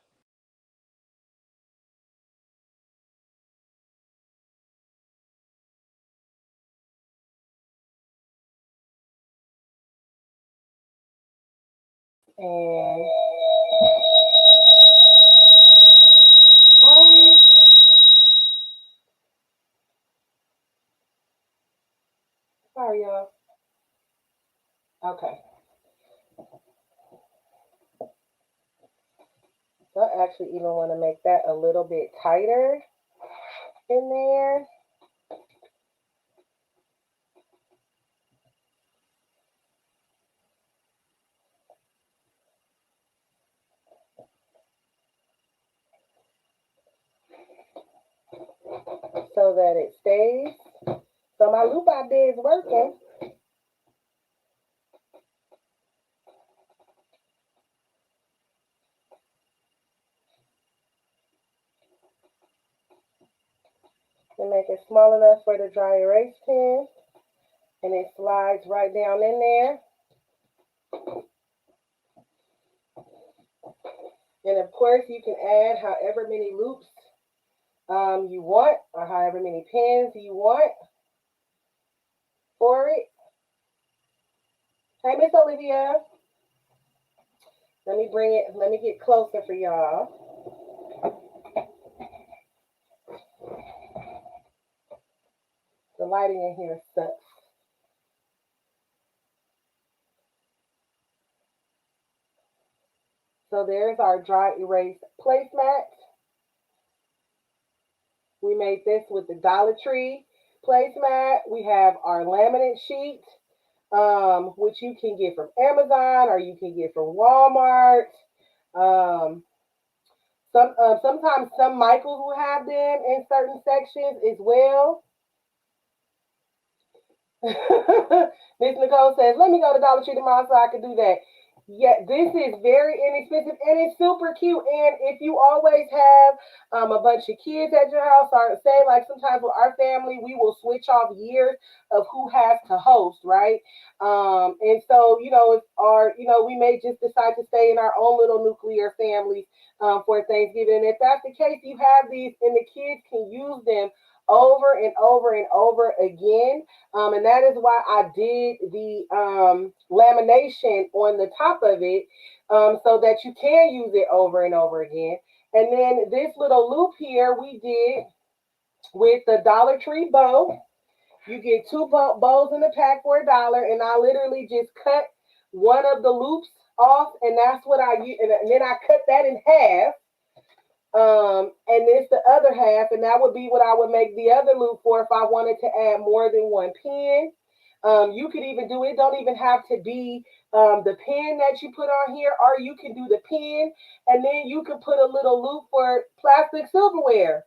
And sorry. Sorry, y'all. Okay. So I actually even want to make that a little bit tighter in there. So that it stays. So my loop out there is working. And make it small enough for the dry erase pen. And it slides right down in there. And of course, you can add however many loops you want, or however many pins you want for it. Hey, Miss Olivia. Let me get closer for y'all. The lighting in here sucks. So there's our dry erase placemat. We made this with the Dollar Tree placemat. We have our laminate sheet, which you can get from Amazon or you can get from Walmart. Um, sometimes some Michaels will have them in certain sections as well. Miss Nicole says, let me go to Dollar Tree tomorrow so I can do that. Yeah, this is very inexpensive and it's super cute. And if you always have a bunch of kids at your house, or say like sometimes with our family, we will switch off years of who has to host, right? And so, if our, we may just decide to stay in our own little nuclear families for Thanksgiving. And if that's the case, you have these and the kids can use them over and over and over again. And that is why I did the lamination on the top of it so that you can use it over and over again. And then this little loop here we did with the Dollar Tree bow. You get two bows in the pack for $1, and I literally just cut one of the loops off, and that's what I use. And then I cut that in half. And it's the other half, and that would be what I would make the other loop for if I wanted to add more than one pin. You could even do it, don't even have to be the pin that you put on here, or you can do the pin, and then you can put a little loop for plastic silverware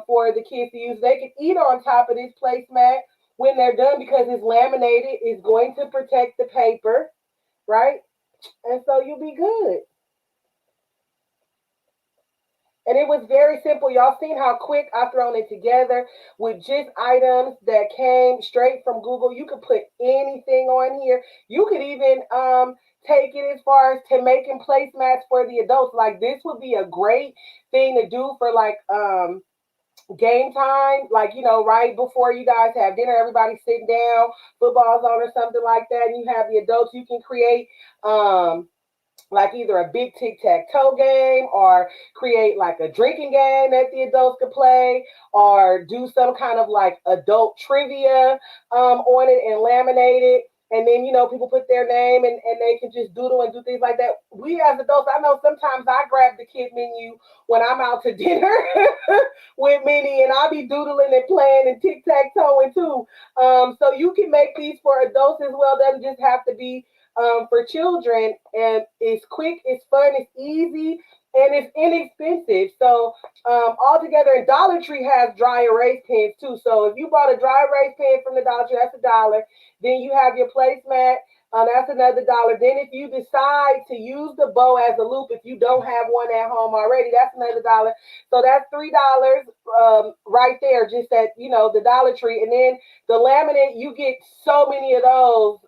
for the kids to use. They can eat on top of this placemat when they're done because it's laminated, it's going to protect the paper, right? And so you'll be good. And it was very simple. Y'all seen how quick I thrown it together with just items that came straight from Google. You could put anything on here. You could even take it as far as to making placemats for the adults. Like this would be a great thing to do for like game time, like right before you guys have dinner, everybody sitting down, football's on or something like that, and you have the adults. You can create like either a big tic-tac-toe game or create like a drinking game that the adults could play or do some kind of like adult trivia on it and laminate it. And then, people put their name and they can just doodle and do things like that. We as adults, I know sometimes I grab the kid menu when I'm out to dinner with Minnie and I'll be doodling and playing and tic-tac-toeing too. So you can make these for adults as well. Doesn't just have to be for children, and it's quick, it's fun, it's easy, and it's inexpensive. So altogether, and Dollar Tree has dry erase pens too. So if you bought a dry erase pen from the Dollar Tree, that's $1. Then you have your placemat. That's another $1. Then if you decide to use the bow as a loop, if you don't have one at home already, that's another $1. So that's $3 right there, just at the Dollar Tree. And then the laminate, you get so many of those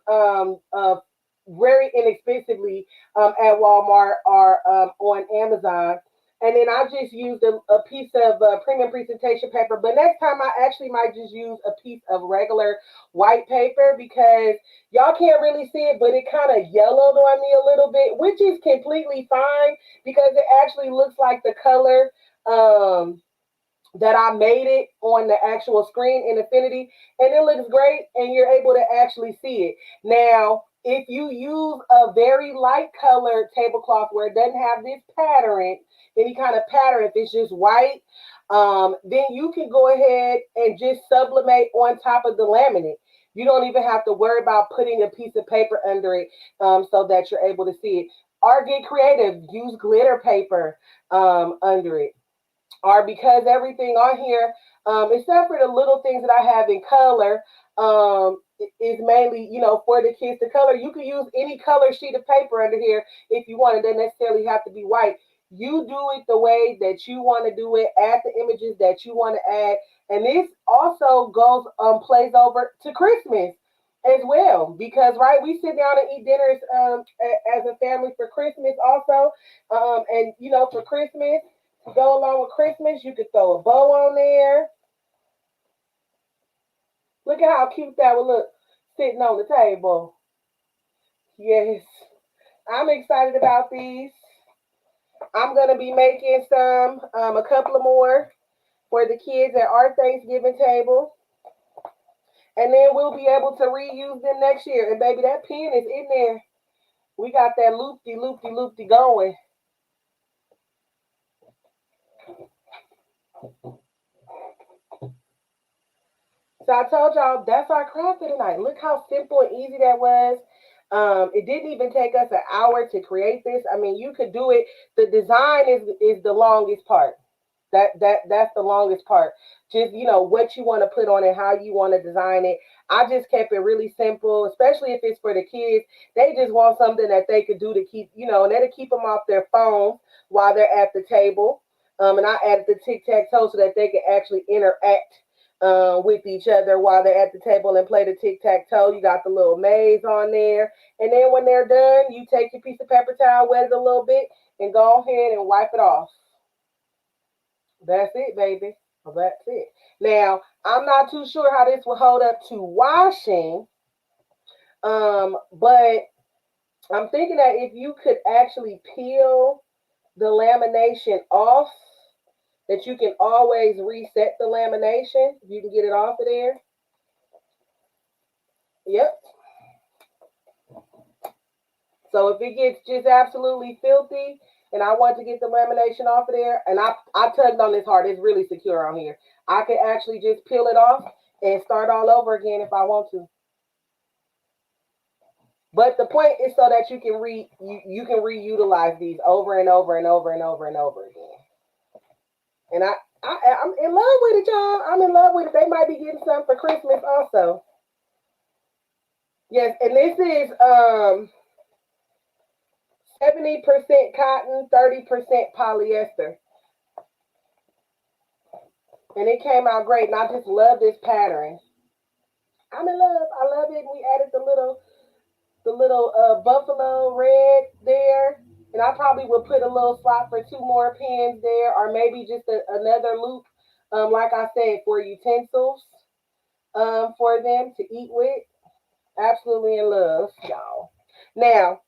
very inexpensively at Walmart or on Amazon. And then I just used a piece of premium presentation paper. But next time I actually might just use a piece of regular white paper because y'all can't really see it, but it kind of yellowed on me a little bit, which is completely fine because it actually looks like the color that I made it on the actual screen in Affinity, and it looks great, and you're able to actually see it. Now, if you use a very light colored tablecloth where it doesn't have this pattern, any kind of pattern, if it's just white, then you can go ahead and just sublimate on top of the laminate. You don't even have to worry about putting a piece of paper under it so that you're able to see it. Or get creative, use glitter paper under it. Or because everything on here, except for the little things that I have in color, is mainly, for the kids to color. You can use any color sheet of paper under here if you want. It doesn't necessarily have to be white. You do it the way that you want to do it. Add the images that you want to add. And this also goes plays over to Christmas. as well, because right, we sit down and eat dinners as a family for Christmas also, and you know, for Christmas, to go along with Christmas, you could throw a bow on there. Look at how cute that would look sitting on the table. Yes, I'm excited about these. I'm gonna be making a couple of more for the kids at our Thanksgiving table, and then we'll be able to reuse them next year. And baby, that pen is in there. We got that loopty loopty loopty going. So I told y'all that's our craft for tonight. Look how simple and easy that was. It didn't even take us an hour to create this. I mean, you could do it. The design is the longest part. That's the longest part. Just what you want to put on it, how you want to design it. I just kept it really simple, especially if it's for the kids. They just want something that they could do to keep, and that'll keep them off their phone while they're at the table. And I added the tic tac toe so that they could actually interact with each other while they're at the table and play the tic tac toe. You got the little maze on there, and then when they're done, you take your piece of paper towel, wet it a little bit, and go ahead and wipe it off. That's it, baby. Well, that's it. Now, I'm not too sure how this will hold up to washing, but I'm thinking that if you could actually peel the lamination off, that you can always reset the lamination. You can get it off of there. Yep. So if it gets just absolutely filthy and I want to get the lamination off of there, and I tugged on this hard, it's really secure on here. I could actually just peel it off and start all over again if I want to. But the point is so that you can you can reutilize these over and over and over and over and over again. And I'm in love with it, y'all. I'm in love with it. They might be getting some for Christmas also. Yes, and this is 70% cotton, 30% polyester. And it came out great. And I just love this pattern. I'm in love. I love it. We added the little buffalo red there. And I probably would put a little slot for two more pins there, or maybe just another loop, like I said, for utensils for them to eat with. Absolutely in love, y'all. Now,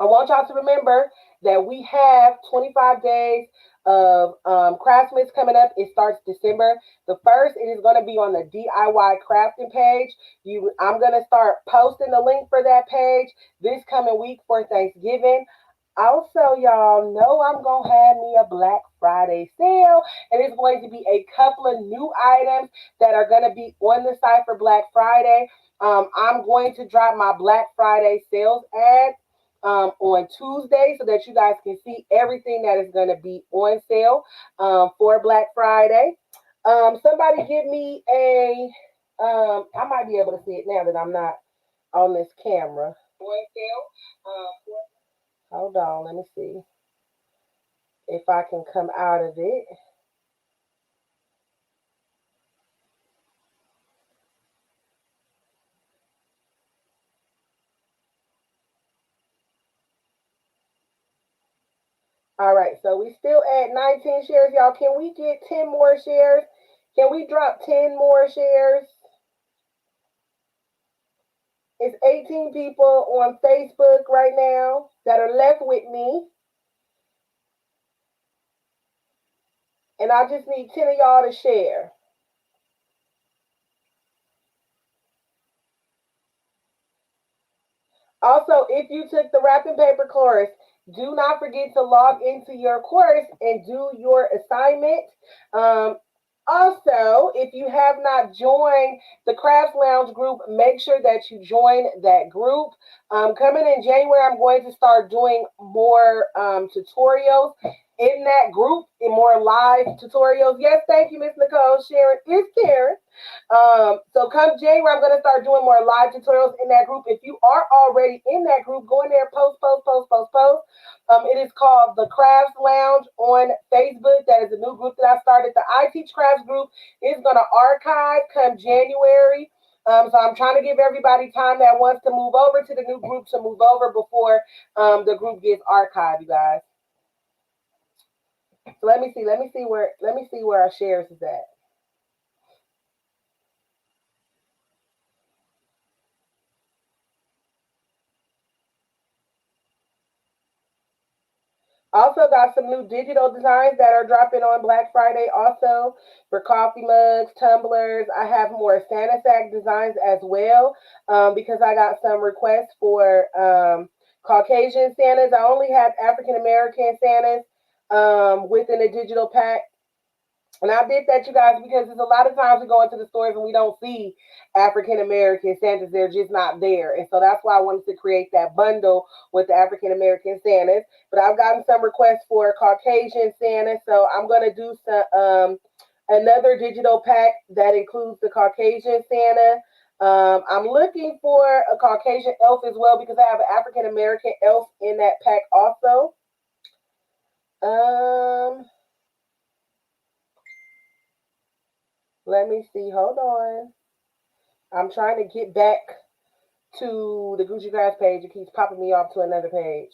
I want y'all to remember that we have 25 days of Craftsmas coming up. It starts December the 1st. It is going to be on the DIY crafting page. I'm going to start posting the link for that page this coming week for Thanksgiving. Also, y'all know I'm going to have me a Black Friday sale, and it's going to be a couple of new items that are going to be on the site for Black Friday. I'm going to drop my Black Friday sales ad on Tuesday so that you guys can see everything that is going to be on sale for Black Friday. Somebody give me I might be able to see it now that I'm not on this camera. On sale. Hold on, let me see if I can come out of it. All right, so we still at 19 shares, y'all. Can we get 10 more shares? Can we drop 10 more shares? It's 18 people on Facebook right now that are left with me. And I just need 10 of y'all to share. Also, if you took the wrapping paper course, do not forget to log into your course and do your assignment. Also, if you have not joined the Crafts Lounge group, make sure that you join that group. Coming in January, I'm going to start doing more tutorials in that group, in more live tutorials. Yes, thank you, Miss Nicole. Sharon is Karen. So come January, I'm going to start doing more live tutorials in that group. If you are already in that group, go in there, post. It is called the Crafts Lounge on Facebook. That is a new group that I started. The I Teach Crafts group is going to archive come January. So I'm trying to give everybody time that wants to move over to the new group to move over before the group gets archived, you guys. So let me see where our shares is at. Also got some new digital designs that are dropping on Black Friday also for coffee mugs, tumblers. I have more Santa sack designs as well because I got some requests for Caucasian Santas. I only have African American Santas within a digital pack. And I did that, you guys, because there's a lot of times we go into the stores and we don't see African American Santas. They're just not there. And so that's why I wanted to create that bundle with the African American Santas. But I've gotten some requests for Caucasian Santa. So I'm going to do some another digital pack that includes the Caucasian Santa. I'm looking for a Caucasian elf as well because I have an African American elf in that pack also. Let me see. Hold on. I'm trying to get back to the Gucci Grass page. It keeps popping me off to another page.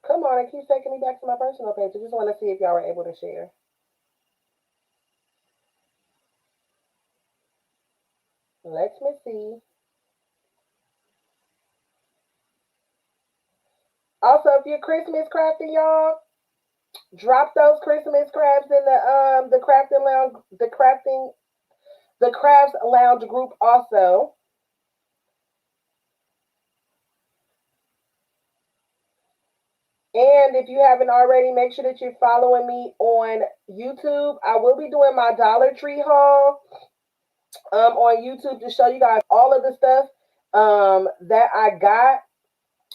Come on, it keeps taking me back to my personal page. I just want to see if y'all were able to share. Let me see. Also, if you're Christmas crafting, y'all, drop those Christmas crafts in the crafting lounge, the crafts lounge group also. And if you haven't already, make sure that you're following me on YouTube. I will be doing my Dollar Tree haul on YouTube to show you guys all of the stuff that I got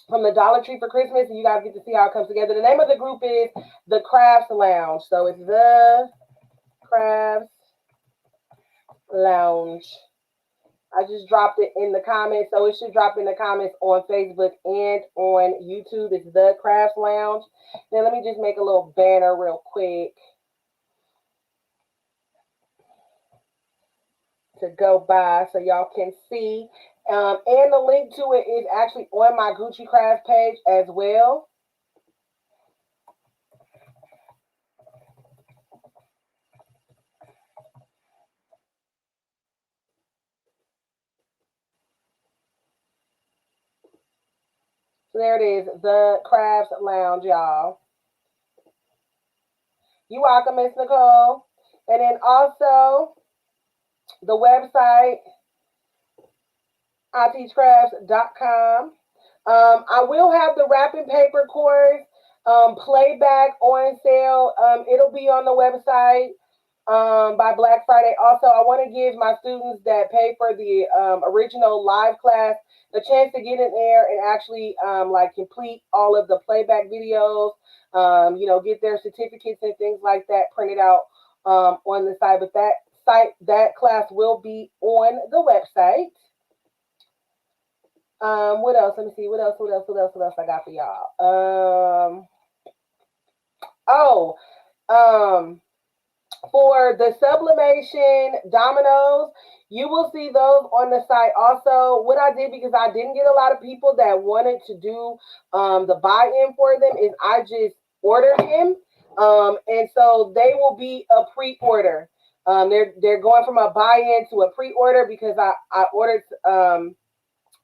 from the Dollar Tree for Christmas, and you guys get to see how it comes together. The name of the group is the Crafts Lounge, so it's the Crafts Lounge. I just dropped it in the comments, so it should drop in the comments on Facebook and on YouTube. It's the Crafts Lounge. Then let me just make a little banner real quick to go by so y'all can see. And the link to it is actually on my Gucci Craft page as well. So there it is, the Crafts Lounge, y'all. You welcome, Miss Nicole. And then also the website, ITeachCrafts.com. I will have the wrapping paper course playback on sale. It'll be on the website by Black Friday. Also, I want to give my students that pay for the original live class a chance to get in there and actually like complete all of the playback videos. Get their certificates and things like that printed out on the site. But that class will be on the website. What else? Let me see. What else I got for y'all? For the sublimation dominoes, you will see those on the site. Also, what I did, because I didn't get a lot of people that wanted to do the buy-in for them, is I just ordered them. And so they will be a pre-order. They're going from a buy-in to a pre-order because I ordered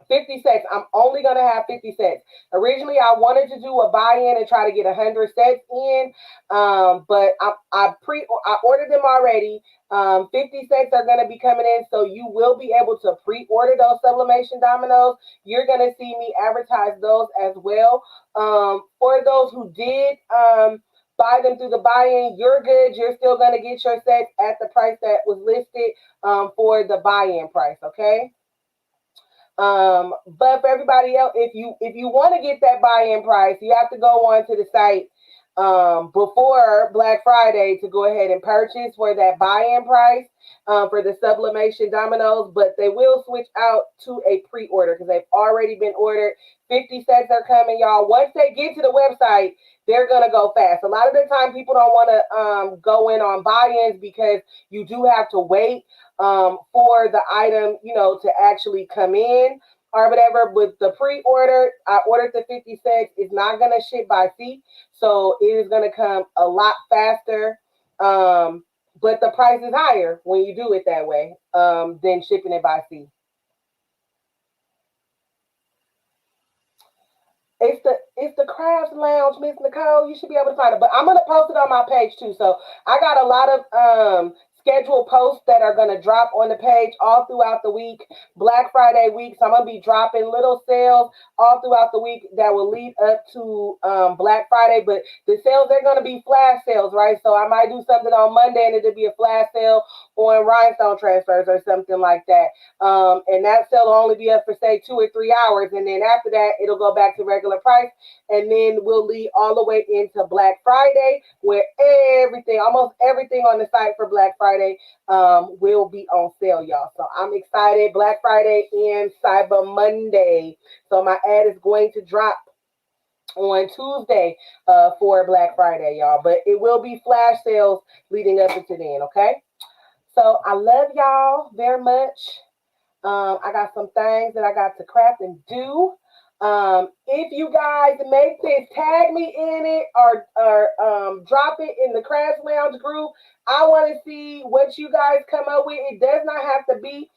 50 sets. I'm only going to have 50 sets. Originally, I wanted to do a buy-in and try to get 100 sets in, but I ordered them already. 50 sets are going to be coming in, so you will be able to pre-order those sublimation dominoes. You're going to see me advertise those as well. For those who did buy them through the buy-in, you're good. You're still going to get your sets at the price that was listed for the buy-in price, okay? But for everybody else, if you want to get that buy-in price, you have to go on to the site before Black Friday to go ahead and purchase for that buy-in price for the sublimation dominoes, but they will switch out to a pre-order because they've already been ordered. 50 sets are coming, y'all. Once they get to the website, they're gonna go fast. A lot of the time, people don't want to go in on buy-ins because you do have to wait for the item, to actually come in or whatever. With the pre-order, I ordered the 50 sets. It's not gonna ship by sea, so it is gonna come a lot faster. But the price is higher when you do it that way than shipping it by sea. It's the Crafts Lounge, Miss Nicole. You should be able to find it. But I'm gonna post it on my page too. So I got a lot of scheduled posts that are gonna drop on the page all throughout the week. Black Friday week. So I'm gonna be dropping little sales all throughout the week that will lead up to Black Friday. But the sales, they're gonna be flash sales, right? So I might do something on Monday and it'll be a flash sale on rhinestone transfers or something like that. And that sale will only be up for say 2 or 3 hours, and then after that it'll go back to regular price, and then we'll lead all the way into Black Friday, where almost everything on the site for Black Friday will be on sale, y'all. So I'm excited. Black Friday and Cyber Monday. So my ad is going to drop on Tuesday for Black Friday, y'all. But it will be flash sales leading up into then, okay? So I love y'all very much. I got some things that I got to craft and do. If you guys make this, tag me in it or drop it in the Craft Lounge group. I want to see what you guys come up with. It does not have to be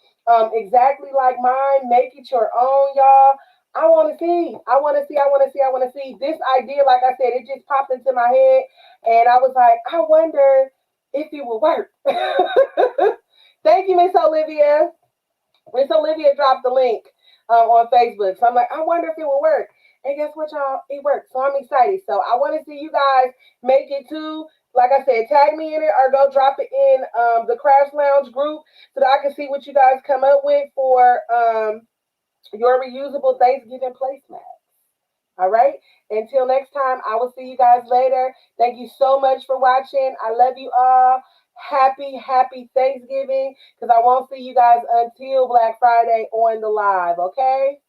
exactly like mine. Make it your own, y'all. I want to see. I want to see. I want to see. I want to see. This idea, like I said, it just popped into my head, and I was like, I wonder if it will work. Thank you, Miss Olivia. Miss Olivia dropped the link on Facebook. So I'm like, I wonder if it will work. And guess what, y'all? It worked. So I'm excited. So I want to see you guys make it too. Like I said, tag me in it or go drop it in the Crafts Lounge group so that I can see what you guys come up with for your reusable Thanksgiving placemat. All right. Until next time, I will see you guys later. Thank you so much for watching. I love you all. Happy Thanksgiving, because I won't see you guys until Black Friday on the live. Okay.